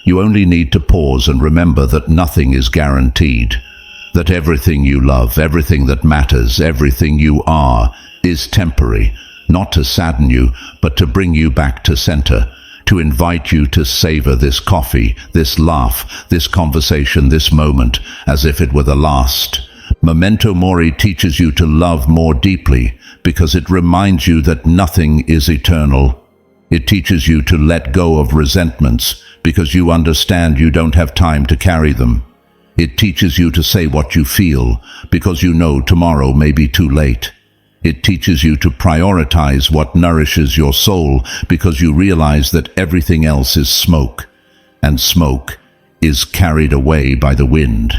You only need to pause and remember that nothing is guaranteed. That everything you love, everything that matters, everything you are, is temporary, not to sadden you, but to bring you back to center, to invite you to savor this coffee, this laugh, this conversation, this moment, as if it were the last. Memento mori teaches you to love more deeply, because it reminds you that nothing is eternal. It teaches you to let go of resentments, because you understand you don't have time to carry them. It teaches you to say what you feel, because you know tomorrow may be too late. It teaches you to prioritize what nourishes your soul, because you realize that everything else is smoke, and smoke is carried away by the wind.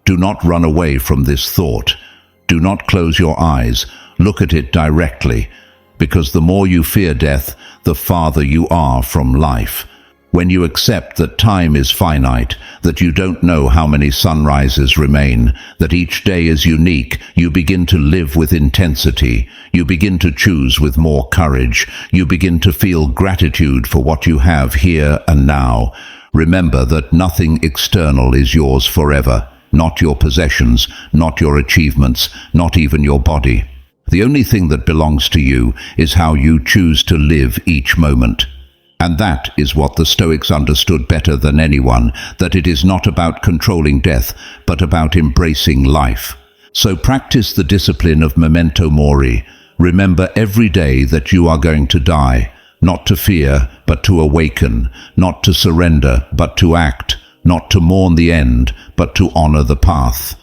Do not run away from this thought. Do not close your eyes. Look at it directly, because the more you fear death, the farther you are from life. When you accept that time is finite, that you don't know how many sunrises remain, that each day is unique, you begin to live with intensity. You begin to choose with more courage. You begin to feel gratitude for what you have here and now. Remember that nothing external is yours forever. Not your possessions, not your achievements, not even your body. The only thing that belongs to you is how you choose to live each moment. And that is what the Stoics understood better than anyone, that it is not about controlling death, but about embracing life. So practice the discipline of memento mori. Remember every day that you are going to die, not to fear, but to awaken, not to surrender, but to act, not to mourn the end, but to honor the path.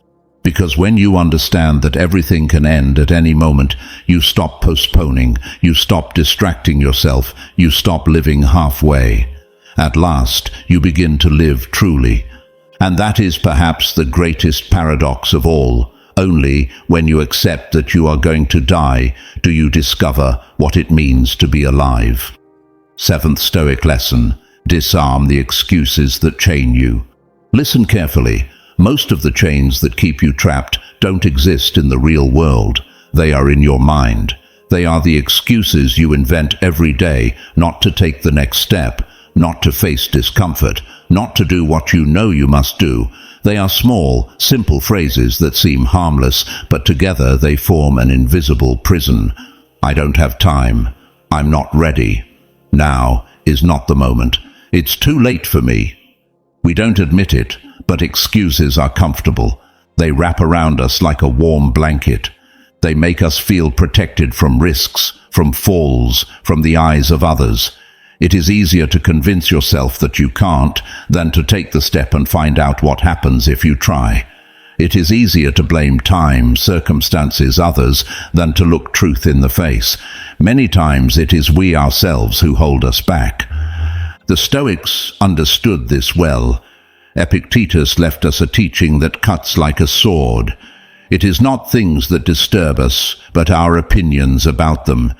Because when you understand that everything can end at any moment, you stop postponing, you stop distracting yourself, you stop living halfway. At last, you begin to live truly. And that is perhaps the greatest paradox of all. Only when you accept that you are going to die, do you discover what it means to be alive. 7th Stoic lesson: disarm the excuses that chain you. Listen carefully. Most of the chains that keep you trapped don't exist in the real world. They are in your mind. They are the excuses you invent every day not to take the next step, not to face discomfort, not to do what you know you must do. They are small, simple phrases that seem harmless, but together they form an invisible prison. I don't have time. I'm not ready. Now is not the moment. It's too late for me. We don't admit it, but excuses are comfortable. They wrap around us like a warm blanket. They make us feel protected from risks, from falls, from the eyes of others. It is easier to convince yourself that you can't than to take the step and find out what happens if you try. It is easier to blame time, circumstances, others, than to look truth in the face. Many times it is we ourselves who hold us back. The Stoics understood this well. Epictetus left us a teaching that cuts like a sword. It is not things that disturb us, but our opinions about them.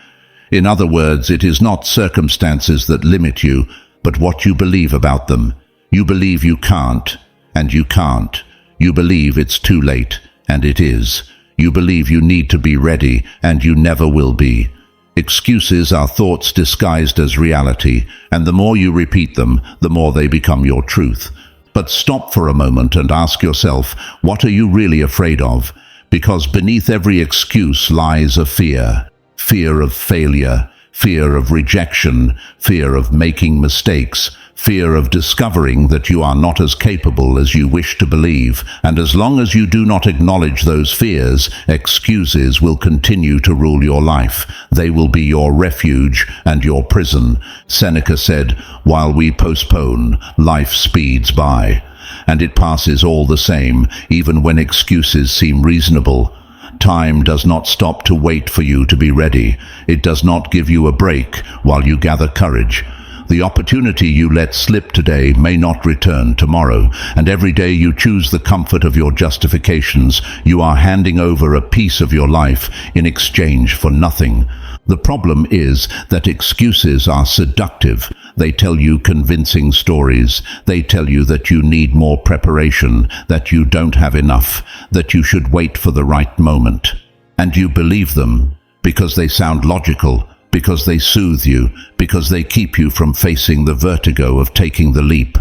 In other words, it is not circumstances that limit you, but what you believe about them. You believe you can't, and you can't. You believe it's too late, and it is. You believe you need to be ready, and you never will be. Excuses are thoughts disguised as reality, and the more you repeat them, the more they become your truth. But stop for a moment and ask yourself, what are you really afraid of? Because beneath every excuse lies a fear. Fear of failure, fear of rejection, fear of making mistakes, fear of discovering that you are not as capable as you wish to believe. And as long as you do not acknowledge those fears, excuses will continue to rule your life. They will be your refuge and your prison. Seneca said, "While we postpone, life speeds by." And it passes all the same, even when excuses seem reasonable. Time does not stop to wait for you to be ready. It does not give you a break while you gather courage. The opportunity you let slip today may not return tomorrow, and every day you choose the comfort of your justifications, you are handing over a piece of your life in exchange for nothing. The problem is that excuses are seductive. They tell you convincing stories. They tell you that you need more preparation, that you don't have enough, that you should wait for the right moment. And you believe them because they sound logical, because they soothe you, because they keep you from facing the vertigo of taking the leap.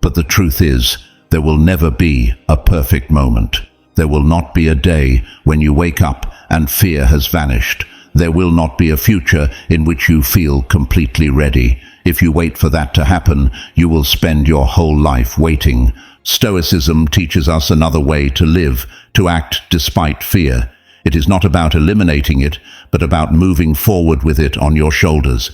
But the truth is, there will never be a perfect moment. There will not be a day when you wake up and fear has vanished. There will not be a future in which you feel completely ready. If you wait for that to happen, you will spend your whole life waiting. Stoicism teaches us another way to live, to act despite fear. It is not about eliminating it, but about moving forward with it on your shoulders.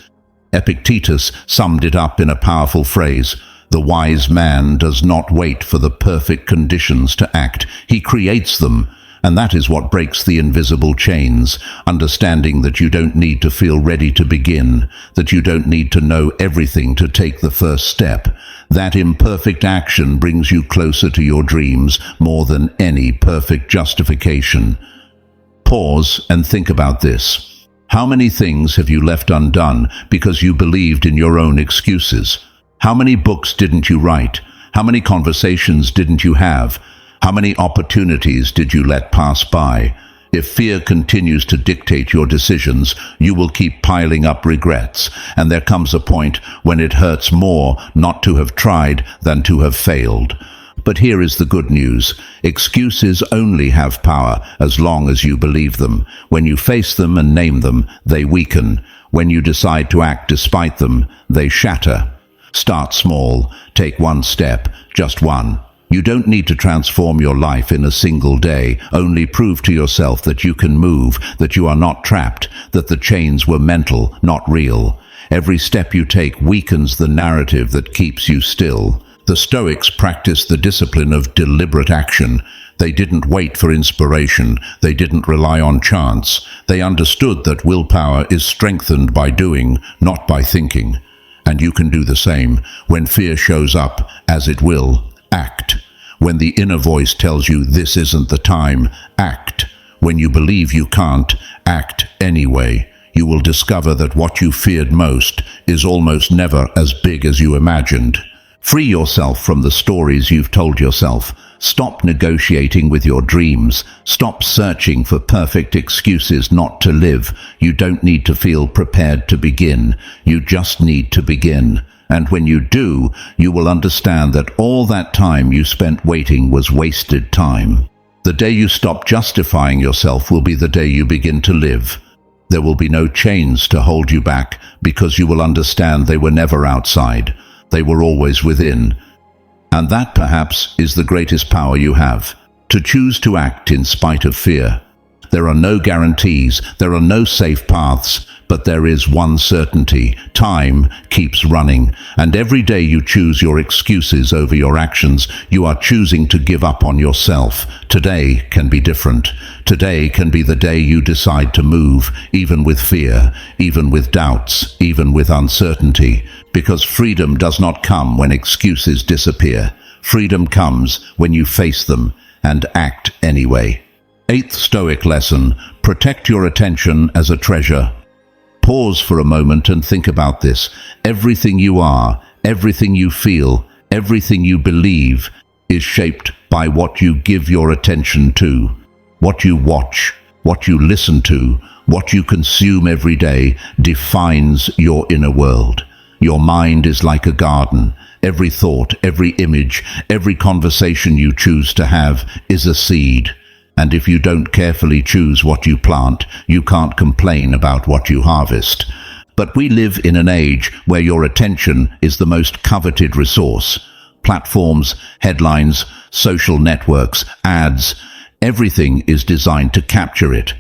Epictetus summed it up in a powerful phrase: "The wise man does not wait for the perfect conditions to act. He creates them." And that is what breaks the invisible chains, understanding that you don't need to feel ready to begin, that you don't need to know everything to take the first step. That imperfect action brings you closer to your dreams more than any perfect justification. Pause and think about this. How many things have you left undone because you believed in your own excuses? How many books didn't you write? How many conversations didn't you have? How many opportunities did you let pass by? If fear continues to dictate your decisions, you will keep piling up regrets, and there comes a point when it hurts more not to have tried than to have failed. But here is the good news. Excuses only have power as long as you believe them. When you face them and name them, they weaken. When you decide to act despite them, they shatter. Start small. Take one step, just one. You don't need to transform your life in a single day. Only prove to yourself that you can move, that you are not trapped, that the chains were mental, not real. Every step you take weakens the narrative that keeps you still. The Stoics practiced the discipline of deliberate action. They didn't wait for inspiration. They didn't rely on chance. They understood that willpower is strengthened by doing, not by thinking. And you can do the same. When fear shows up, as it will, act. When the inner voice tells you this isn't the time, act. When you believe you can't, act anyway. You will discover that what you feared most is almost never as big as you imagined. Free yourself from the stories you've told yourself. Stop negotiating with your dreams. Stop searching for perfect excuses not to live. You don't need to feel prepared to begin. You just need to begin. And when you do, you will understand that all that time you spent waiting was wasted time. The day you stop justifying yourself will be the day you begin to live. There will be no chains to hold you back because you will understand they were never outside. They were always within. And that perhaps is the greatest power you have, to choose to act in spite of fear. There are no guarantees, there are no safe paths, but there is one certainty: time keeps running, and every day you choose your excuses over your actions, you are choosing to give up on yourself. Today can be different. Today can be the day you decide to move, even with fear, even with doubts, even with uncertainty, because freedom does not come when excuses disappear. Freedom comes when you face them and act anyway. 8th Stoic lesson: protect your attention as a treasure. Pause for a moment and think about this. Everything you are, everything you feel, everything you believe is shaped by what you give your attention to. What you watch, what you listen to, what you consume every day defines your inner world. Your mind is like a garden. Every thought, every image, every conversation you choose to have is a seed. And if you don't carefully choose what you plant, you can't complain about what you harvest. But we live in an age where your attention is the most coveted resource. Platforms, headlines, social networks, ads, everything is designed to capture it.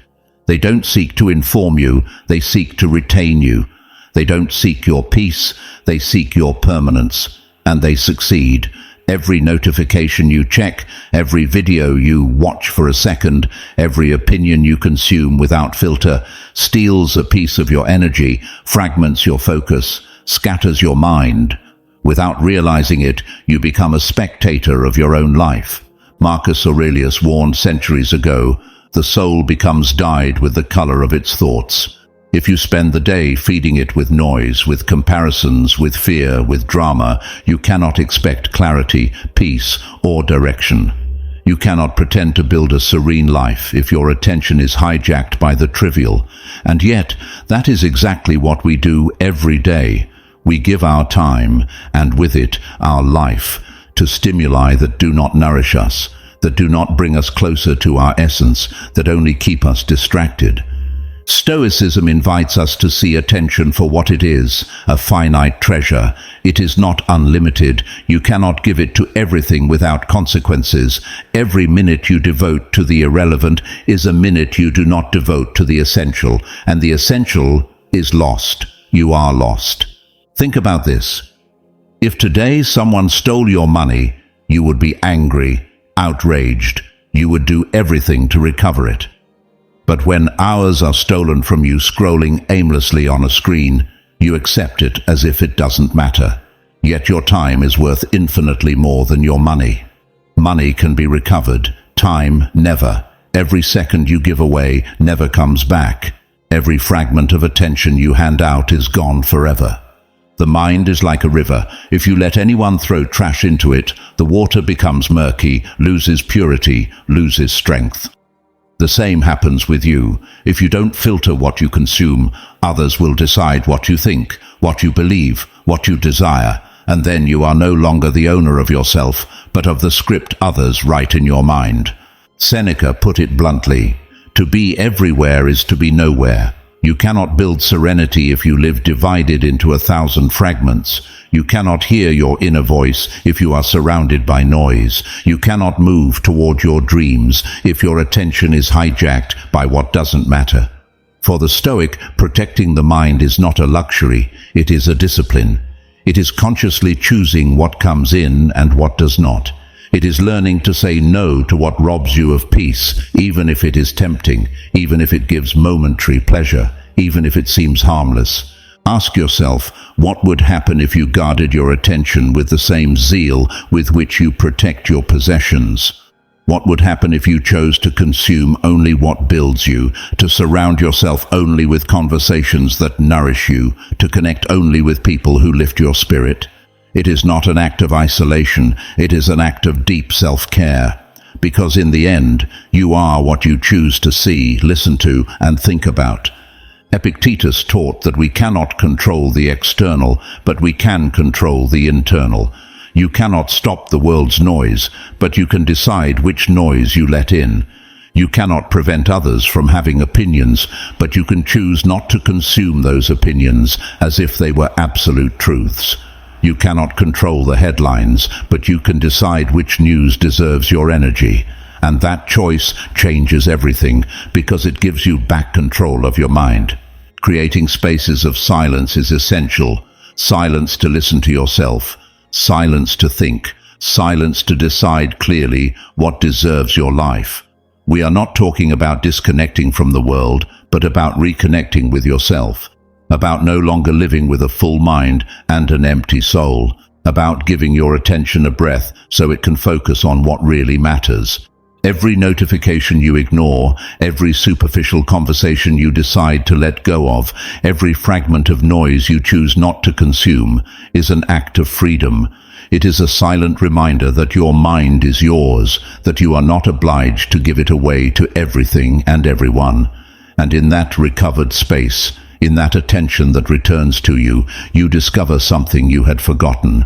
They don't seek to inform you, they seek to retain you. They don't seek your peace, they seek your permanence. And they succeed. Every notification you check, every video you watch for a second, every opinion you consume without filter, steals a piece of your energy, fragments your focus. scatters your mind. Without realizing it, you become a spectator of your own life. Marcus Aurelius warned centuries ago, the soul becomes dyed with the color of its thoughts. If you spend the day feeding it with noise, with comparisons, with fear, with drama, you cannot expect clarity, peace, or direction. You cannot pretend to build a serene life if your attention is hijacked by the trivial. And yet, that is exactly what we do every day. We give our time, and with it, our life, to stimuli that do not nourish us, that do not bring us closer to our essence, that only keep us distracted. Stoicism invites us to see attention for what it is, a finite treasure. It is not unlimited. You cannot give it to everything without consequences. Every minute you devote to the irrelevant is a minute you do not devote to the essential, and the essential is lost. You are lost. Think about this. If today someone stole your money, you would be angry, outraged. You would do everything to recover it. But when hours are stolen from you scrolling aimlessly on a screen, you accept it as if it doesn't matter. Yet your time is worth infinitely more than your money. Money can be recovered, time never. Every second you give away never comes back. Every fragment of attention you hand out is gone forever. The mind is like a river. If you let anyone throw trash into it, the water becomes murky, loses purity, loses strength. The same happens with you. If you don't filter what you consume, others will decide what you think, what you believe, what you desire, and then you are no longer the owner of yourself, but of the script others write in your mind. Seneca put it bluntly, to be everywhere is to be nowhere. You cannot build serenity if you live divided into 1,000 fragments. You cannot hear your inner voice if you are surrounded by noise. You cannot move toward your dreams if your attention is hijacked by what doesn't matter. For the Stoic, protecting the mind is not a luxury, it is a discipline. It is consciously choosing what comes in and what does not. It is learning to say no to what robs you of peace, even if it is tempting, even if it gives momentary pleasure, even if it seems harmless. Ask yourself, what would happen if you guarded your attention with the same zeal with which you protect your possessions? What would happen if you chose to consume only what builds you, to surround yourself only with conversations that nourish you, to connect only with people who lift your spirit? It is not an act of isolation, it is an act of deep self-care. Because in the end, you are what you choose to see, listen to, and think about. Epictetus taught that we cannot control the external, but we can control the internal. You cannot stop the world's noise, but you can decide which noise you let in. You cannot prevent others from having opinions, but you can choose not to consume those opinions as if they were absolute truths. You cannot control the headlines, but you can decide which news deserves your energy. And that choice changes everything, because it gives you back control of your mind. Creating spaces of silence is essential. Silence to listen to yourself. Silence to think. Silence to decide clearly what deserves your life. We are not talking about disconnecting from the world, but about reconnecting with yourself. About no longer living with a full mind and an empty soul, about giving your attention a breath so it can focus on what really matters. Every notification you ignore, every superficial conversation you decide to let go of, every fragment of noise you choose not to consume, is an act of freedom. It is a silent reminder that your mind is yours, that you are not obliged to give it away to everything and everyone. And in that recovered space, in that attention that returns to you, you discover something you had forgotten: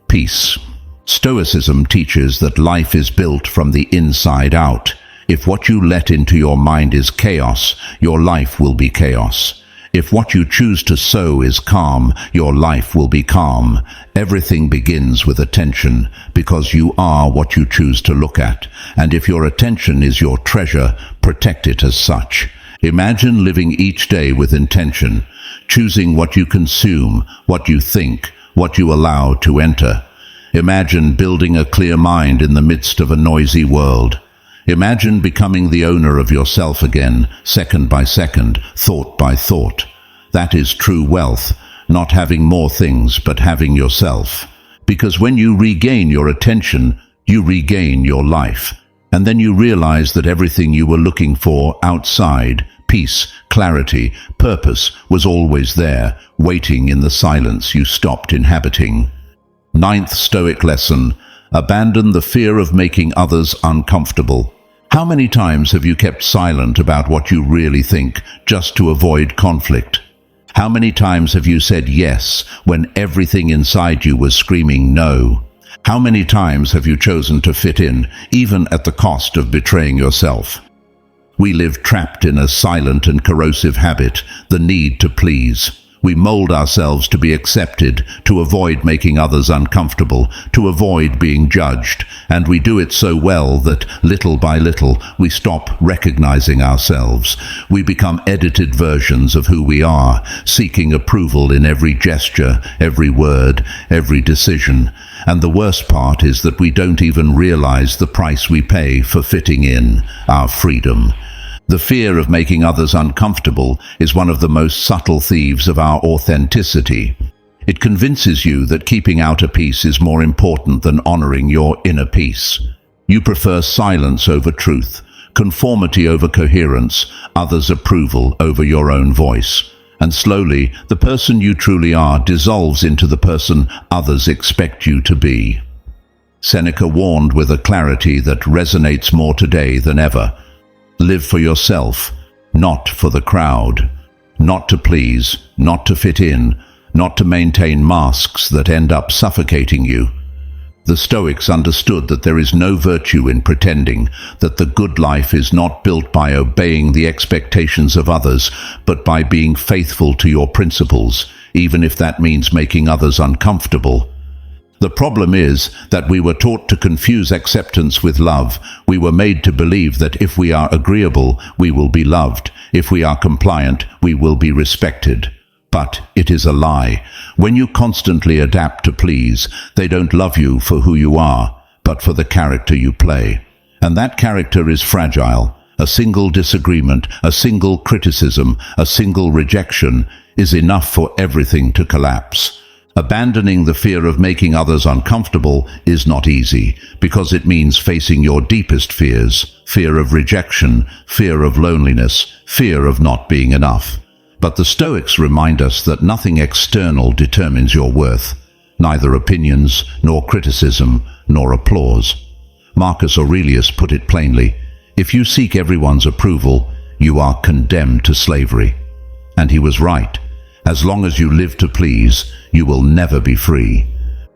peace. Stoicism teaches that life is built from the inside out. If what you let into your mind is chaos, your life will be chaos. If what you choose to sow is calm, your life will be calm. Everything begins with attention, because you are what you choose to look at. And if your attention is your treasure, protect it as such. Imagine living each day with intention, choosing what you consume, what you think, what you allow to enter. Imagine building a clear mind in the midst of a noisy world. Imagine becoming the owner of yourself again, second by second, thought by thought. That is true wealth. not having more things, but having yourself. Because when you regain your attention, you regain your life. And then you realize that everything you were looking for outside, peace, clarity, purpose, was always there, waiting in the silence you stopped inhabiting. Ninth Stoic lesson: abandon the fear of making others uncomfortable. How many times have you kept silent about what you really think, just to avoid conflict? How many times have you said yes when everything inside you was screaming no? How many times have you chosen to fit in, even at the cost of betraying yourself? We live trapped in a silent and corrosive habit, the need to please. We mold ourselves to be accepted, to avoid making others uncomfortable, to avoid being judged, and we do it so well that, little by little, we stop recognizing ourselves. We become edited versions of who we are, seeking approval in every gesture, every word, every decision. And the worst part is that we don't even realize the price we pay for fitting in, our freedom. The fear of making others uncomfortable is one of the most subtle thieves of our authenticity. It convinces you that keeping outer peace is more important than honoring your inner peace. You prefer silence over truth, conformity over coherence, others' approval over your own voice. And slowly, the person you truly are dissolves into the person others expect you to be. Seneca warned with a clarity that resonates more today than ever. Live for yourself, not for the crowd. Not to please, not to fit in, not to maintain masks that end up suffocating you. The Stoics understood that there is no virtue in pretending, that the good life is not built by obeying the expectations of others, but by being faithful to your principles, even if that means making others uncomfortable. The problem is that we were taught to confuse acceptance with love. We were made to believe that if we are agreeable, we will be loved. If we are compliant, we will be respected. But it is a lie. When you constantly adapt to please, they don't love you for who you are, but for the character you play. And that character is fragile. A single disagreement, a single criticism, a single rejection is enough for everything to collapse. Abandoning the fear of making others uncomfortable is not easy, because it means facing your deepest fears: fear of rejection, fear of loneliness, fear of not being enough. But the Stoics remind us that nothing external determines your worth, neither opinions, nor criticism, nor applause. Marcus Aurelius put it plainly: if you seek everyone's approval, you are condemned to slavery. And he was right. As long as you live to please, you will never be free.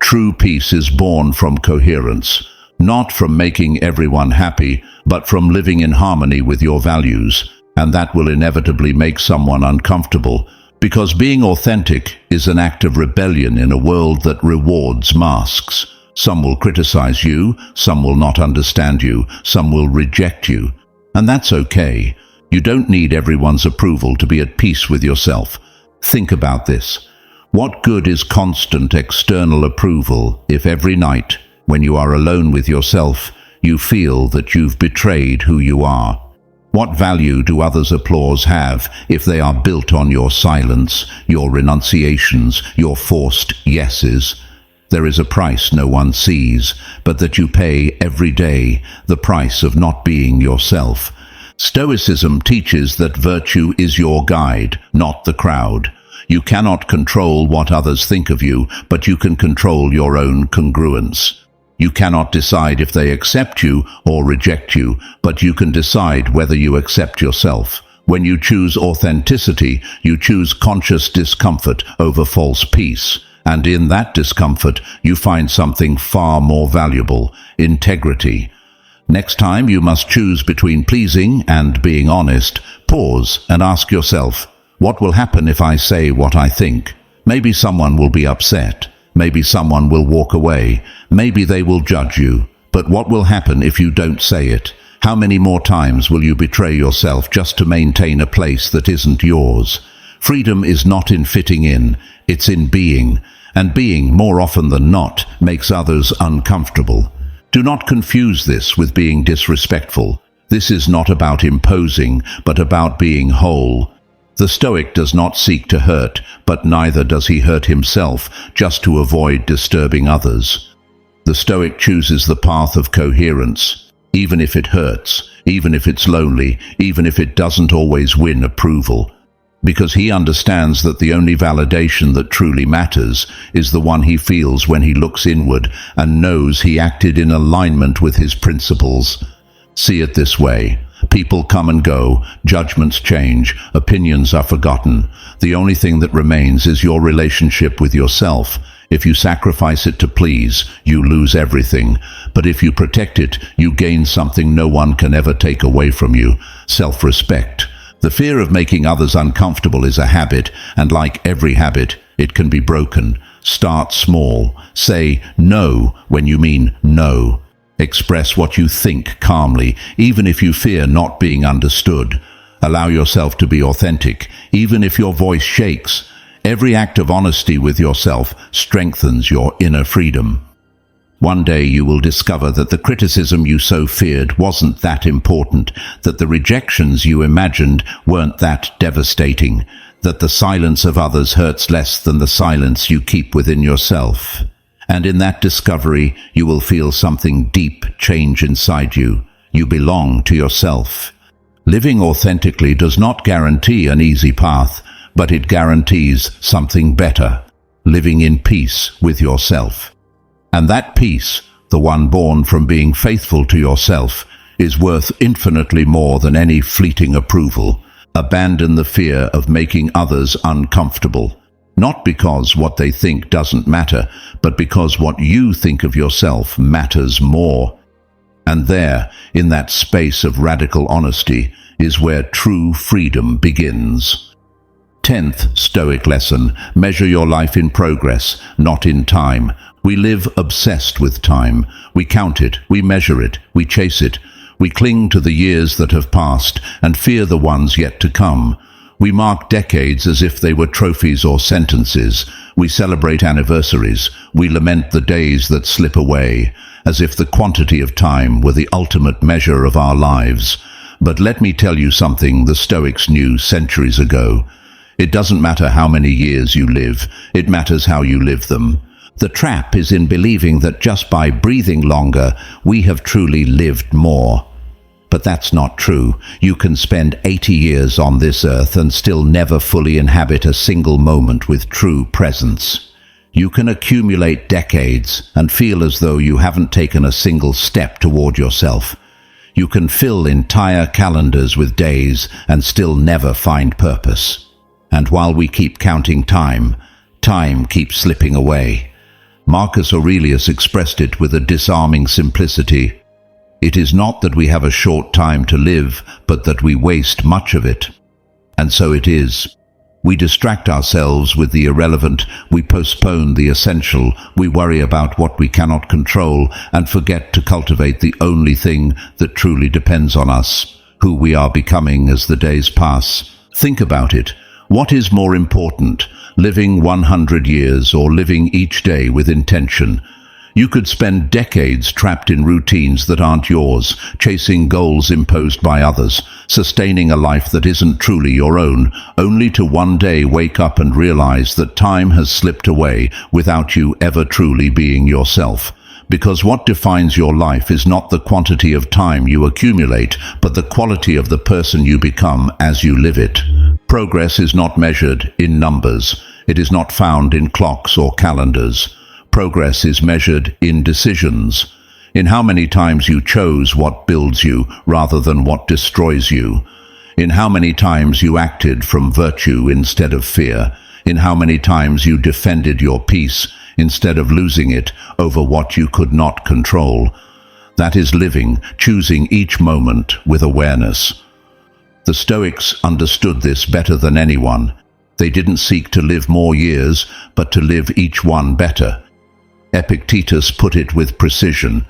True peace is born from coherence, not from making everyone happy, but from living in harmony with your values, and that will inevitably make someone uncomfortable, because being authentic is an act of rebellion in a world that rewards masks. Some will criticize you, some will not understand you, some will reject you, and that's okay. You don't need everyone's approval to be at peace with yourself. Think about this. What good is constant external approval if every night, when you are alone with yourself, you feel that you've betrayed who you are? What value do others' applause have if they are built on your silence, your renunciations, your forced yeses? There is a price no one sees, but that you pay every day, the price of not being yourself. Stoicism teaches that virtue is your guide, not the crowd. You cannot control what others think of you, but you can control your own congruence. You cannot decide if they accept you or reject you, but you can decide whether you accept yourself. When you choose authenticity, you choose conscious discomfort over false peace. And in that discomfort, you find something far more valuable: integrity. Next time you must choose between pleasing and being honest, pause and ask yourself, what will happen if I say what I think? Maybe someone will be upset. Maybe someone will walk away. Maybe they will judge you. But what will happen if you don't say it? How many more times will you betray yourself just to maintain a place that isn't yours? Freedom is not in fitting in, it's in being. And being, more often than not, makes others uncomfortable. Do not confuse this with being disrespectful. This is not about imposing, but about being whole. The Stoic does not seek to hurt, but neither does he hurt himself just to avoid disturbing others. The Stoic chooses the path of coherence, even if it hurts, even if it's lonely, even if it doesn't always win approval, because he understands that the only validation that truly matters is the one he feels when he looks inward and knows he acted in alignment with his principles. See it this way. People come and go, judgments change, opinions are forgotten. The only thing that remains is your relationship with yourself. If you sacrifice it to please, you lose everything. But if you protect it, you gain something no one can ever take away from you: self-respect. The fear of making others uncomfortable is a habit, and like every habit, it can be broken. Start small. Say no when you mean no. Express what you think calmly, even if you fear not being understood. Allow yourself to be authentic, even if your voice shakes. Every act of honesty with yourself strengthens your inner freedom. One day you will discover that the criticism you so feared wasn't that important, that the rejections you imagined weren't that devastating, that the silence of others hurts less than the silence you keep within yourself. And in that discovery, you will feel something deep change inside you. You belong to yourself. Living authentically does not guarantee an easy path, but it guarantees something better: living in peace with yourself. And that peace, the one born from being faithful to yourself, is worth infinitely more than any fleeting approval. Abandon the fear of making others uncomfortable. Not because what they think doesn't matter, but because what you think of yourself matters more. And there, in that space of radical honesty, is where true freedom begins. 10th Stoic lesson: measure your life in progress, not in time. We live obsessed with time. We count it, we measure it, we chase it. We cling to the years that have passed and fear the ones yet to come. We mark decades as if they were trophies or sentences. We celebrate anniversaries. We lament the days that slip away, as if the quantity of time were the ultimate measure of our lives. But let me tell you something the Stoics knew centuries ago. It doesn't matter how many years you live, it matters how you live them. The trap is in believing that just by breathing longer, we have truly lived more. But that's not true. You can spend 80 years on this earth and still never fully inhabit a single moment with true presence. You can accumulate decades and feel as though you haven't taken a single step toward yourself. You can fill entire calendars with days and still never find purpose. And while we keep counting time, time keeps slipping away. Marcus Aurelius expressed it with a disarming simplicity. It is not that we have a short time to live, but that we waste much of it. And so it is. We distract ourselves with the irrelevant, we postpone the essential, we worry about what we cannot control, and forget to cultivate the only thing that truly depends on us, who we are becoming as the days pass. Think about it. What is more important, living 100 years or living each day with intention? You could spend decades trapped in routines that aren't yours, chasing goals imposed by others, sustaining a life that isn't truly your own, only to one day wake up and realize that time has slipped away without you ever truly being yourself. Because what defines your life is not the quantity of time you accumulate, but the quality of the person you become as you live it. Progress is not measured in numbers. It is not found in clocks or calendars. Progress is measured in decisions, in how many times you chose what builds you rather than what destroys you, in how many times you acted from virtue instead of fear, in how many times you defended your peace instead of losing it over what you could not control. That is living, choosing each moment with awareness. The Stoics understood this better than anyone. They didn't seek to live more years, but to live each one better. Epictetus put it with precision.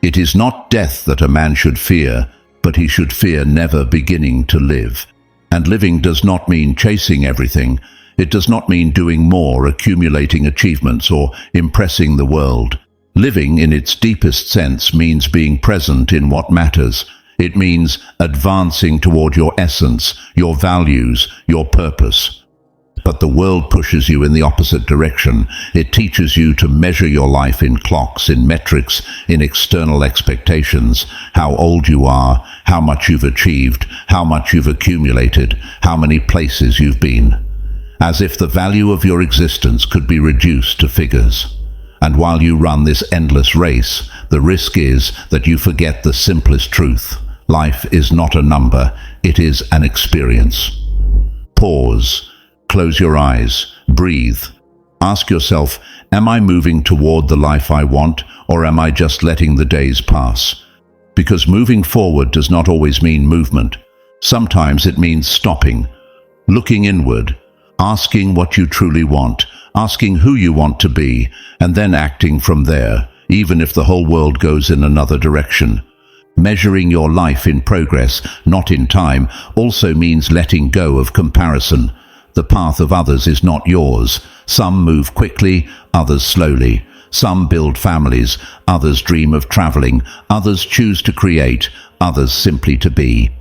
It is not death that a man should fear, but he should fear never beginning to live. And living does not mean chasing everything. It does not mean doing more, accumulating achievements, or impressing the world. Living in its deepest sense means being present in what matters. It means advancing toward your essence, your values, your purpose. But the world pushes you in the opposite direction. It teaches you to measure your life in clocks, in metrics, in external expectations, how old you are, how much you've achieved, how much you've accumulated, how many places you've been. As if the value of your existence could be reduced to figures. And while you run this endless race, the risk is that you forget the simplest truth. Life is not a number, it is an experience. Pause. Close your eyes, breathe. Ask yourself, am I moving toward the life I want, or am I just letting the days pass? Because moving forward does not always mean movement. Sometimes it means stopping, looking inward, asking what you truly want, asking who you want to be, and then acting from there, even if the whole world goes in another direction. Measuring your life in progress, not in time, also means letting go of comparison. The path of others is not yours. Some move quickly, others slowly. Some build families, others dream of traveling, others choose to create, others simply to be.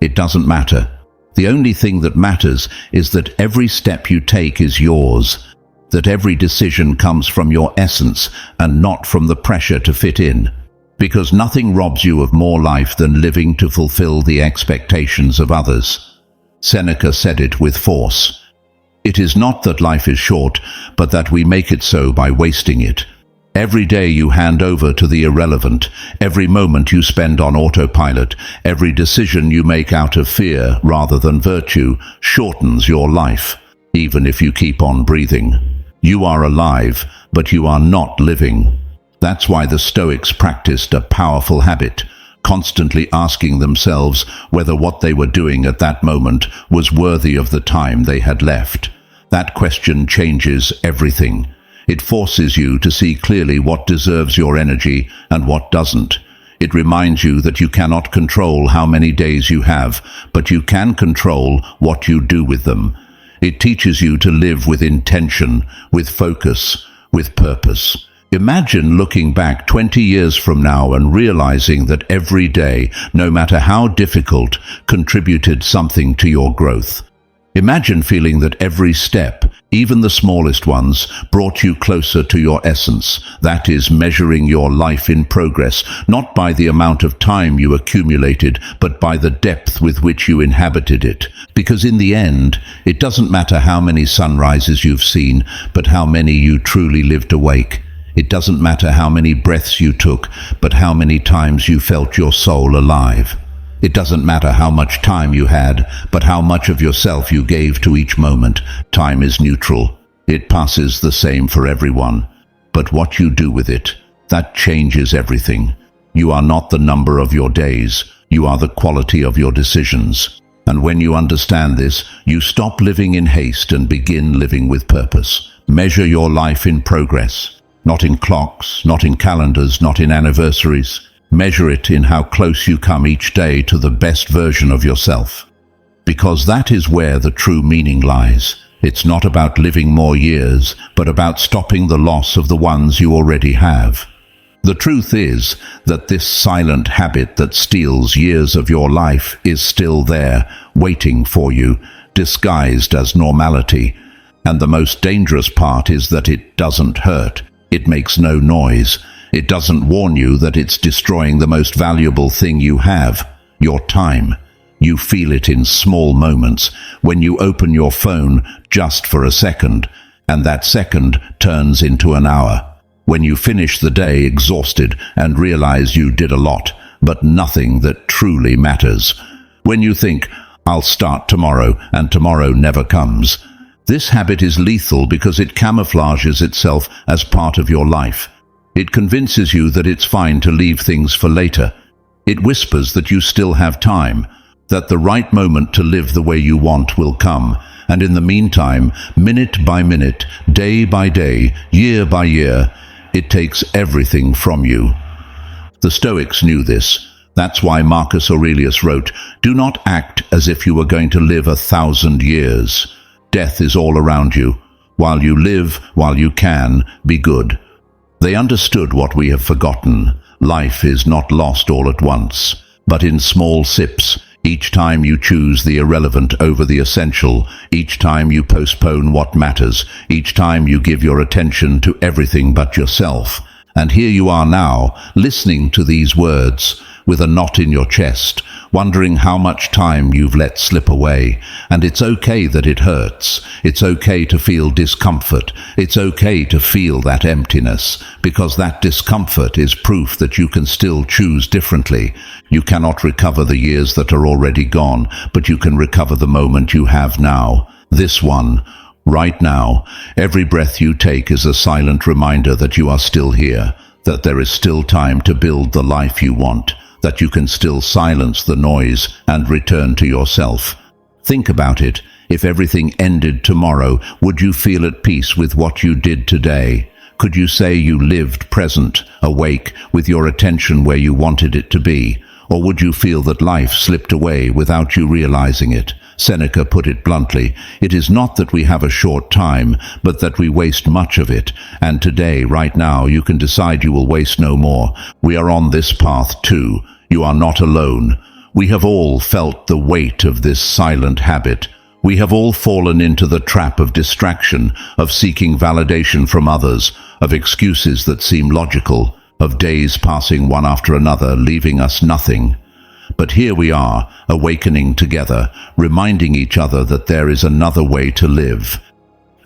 It doesn't matter. The only thing that matters is that every step you take is yours, that every decision comes from your essence and not from the pressure to fit in. Because nothing robs you of more life than living to fulfill the expectations of others. Seneca said it with force. It is not that life is short, but that we make it so by wasting it. Every day you hand over to the irrelevant, every moment you spend on autopilot, every decision you make out of fear rather than virtue shortens your life, even if you keep on breathing. You are alive, but you are not living. That's why the Stoics practiced a powerful habit, constantly asking themselves whether what they were doing at that moment was worthy of the time they had left. That question changes everything. It forces you to see clearly what deserves your energy and what doesn't. It reminds you that you cannot control how many days you have, but you can control what you do with them. It teaches you to live with intention, with focus, with purpose. Imagine looking back 20 years from now and realizing that every day, no matter how difficult, contributed something to your growth. Imagine feeling that every step, even the smallest ones, brought you closer to your essence. That is measuring your life in progress, not by the amount of time you accumulated, but by the depth with which you inhabited it. Because in the end, it doesn't matter how many sunrises you've seen, but how many you truly lived awake. It doesn't matter how many breaths you took, but how many times you felt your soul alive. It doesn't matter how much time you had, but how much of yourself you gave to each moment. Time is neutral. It passes the same for everyone. But what you do with it, that changes everything. You are not the number of your days. You are the quality of your decisions. And when you understand this, you stop living in haste and begin living with purpose. Measure your life in progress. Not in clocks, not in calendars, not in anniversaries. Measure it in how close you come each day to the best version of yourself. Because that is where the true meaning lies. It's not about living more years, but about stopping the loss of the ones you already have. The truth is that this silent habit that steals years of your life is still there, waiting for you, disguised as normality. And the most dangerous part is that it doesn't hurt. It makes no noise. It doesn't warn you that it's destroying the most valuable thing you have, your time. You feel it in small moments, when you open your phone just for a second, and that second turns into an hour. When you finish the day exhausted and realize you did a lot, but nothing that truly matters. When you think, I'll start tomorrow, and tomorrow never comes. This habit is lethal because it camouflages itself as part of your life. It convinces you that it's fine to leave things for later. It whispers that you still have time, that the right moment to live the way you want will come, and in the meantime, minute by minute, day by day, year by year, it takes everything from you. The Stoics knew this. That's why Marcus Aurelius wrote, "Do not act as if you were going to live 1,000 years. Death is all around you. While you live, while you can, be good." They understood what we have forgotten. Life is not lost all at once. but in small sips. Each time you choose the irrelevant over the essential, each time you postpone what matters, each time you give your attention to everything but yourself. And here you are now, listening to these words, with a knot in your chest, wondering how much time you've let slip away. And it's okay that it hurts. It's okay to feel discomfort. It's okay to feel that emptiness, because that discomfort is proof that you can still choose differently. You cannot recover the years that are already gone, but you can recover the moment you have now. This one. Right now, every breath you take is a silent reminder that you are still here, that there is still time to build the life you want, that you can still silence the noise and return to yourself. Think about it. If everything ended tomorrow, would you feel at peace with what you did today? Could you say you lived present, awake, with your attention where you wanted it to be? Or would you feel that life slipped away without you realizing it? Seneca put it bluntly, it is not that we have a short time, but that we waste much of it. And today, right now, you can decide you will waste no more. We are on this path too. You are not alone. We have all felt the weight of this silent habit. We have all fallen into the trap of distraction, of seeking validation from others, of excuses that seem logical, of days passing one after another, leaving us nothing. But here we are, awakening together, reminding each other that there is another way to live.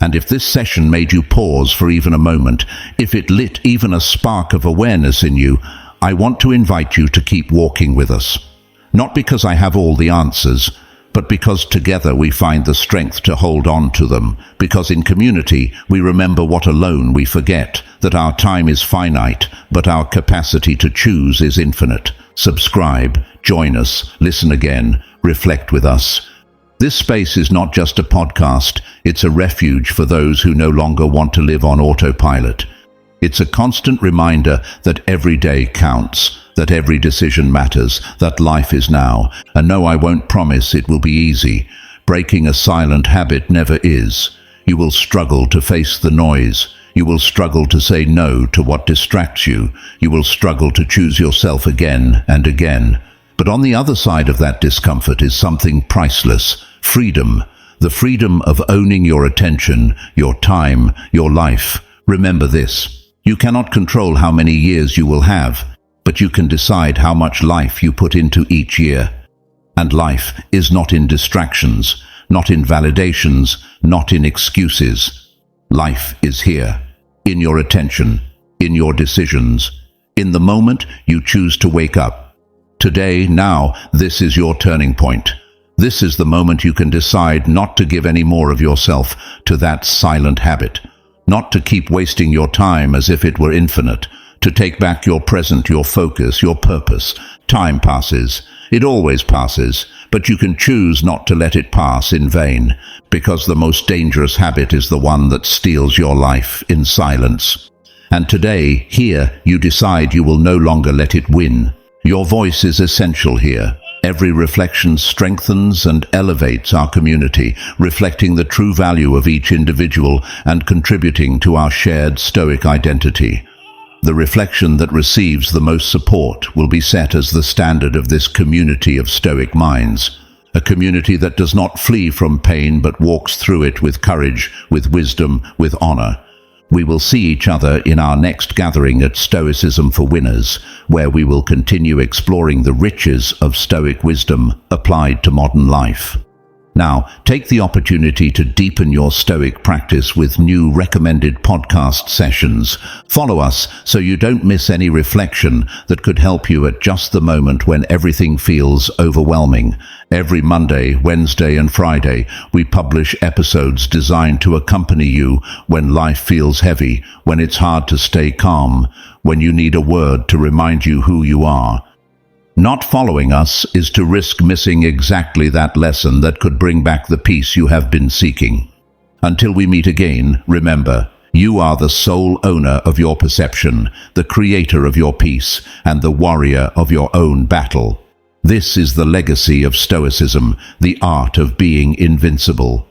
And if this session made you pause for even a moment, if it lit even a spark of awareness in you, I want to invite you to keep walking with us. Not because I have all the answers, but because together we find the strength to hold on to them, because in community we remember what alone we forget, that our time is finite, but our capacity to choose is infinite. Subscribe, join us, listen again, reflect with us. This space is not just a podcast, it's a refuge for those who no longer want to live on autopilot. It's a constant reminder that every day counts, that every decision matters, that life is now. And no, I won't promise it will be easy. Breaking a silent habit never is. You will struggle to face the noise. You will struggle to say no to what distracts you. You will struggle to choose yourself again and again. But on the other side of that discomfort is something priceless: freedom. The freedom of owning your attention, your time, your life. Remember this. You cannot control how many years you will have, but you can decide how much life you put into each year. And life is not in distractions, not in validations, not in excuses. Life is here, in your attention, in your decisions, in the moment you choose to wake up. Today, now, this is your turning point. This is the moment you can decide not to give any more of yourself to that silent habit, not to keep wasting your time as if it were infinite, to take back your present, your focus, your purpose. Time passes. It always passes, but you can choose not to let it pass in vain, because the most dangerous habit is the one that steals your life in silence. And today, here, you decide you will no longer let it win. Your voice is essential here. Every reflection strengthens and elevates our community, reflecting the true value of each individual and contributing to our shared Stoic identity. The reflection that receives the most support will be set as the standard of this community of Stoic minds, a community that does not flee from pain but walks through it with courage, with wisdom, with honor. We will see each other in our next gathering at Stoicism for Winners, where we will continue exploring the riches of Stoic wisdom applied to modern life. Now, take the opportunity to deepen your Stoic practice with new recommended podcast sessions. Follow us so you don't miss any reflection that could help you at just the moment when everything feels overwhelming. Every Monday, Wednesday, and Friday, we publish episodes designed to accompany you when life feels heavy, when it's hard to stay calm, when you need a word to remind you who you are. Not following us is to risk missing exactly that lesson that could bring back the peace you have been seeking. Until we meet again, remember, you are the sole owner of your perception, the creator of your peace, and the warrior of your own battle. This is the legacy of Stoicism, the art of being invincible.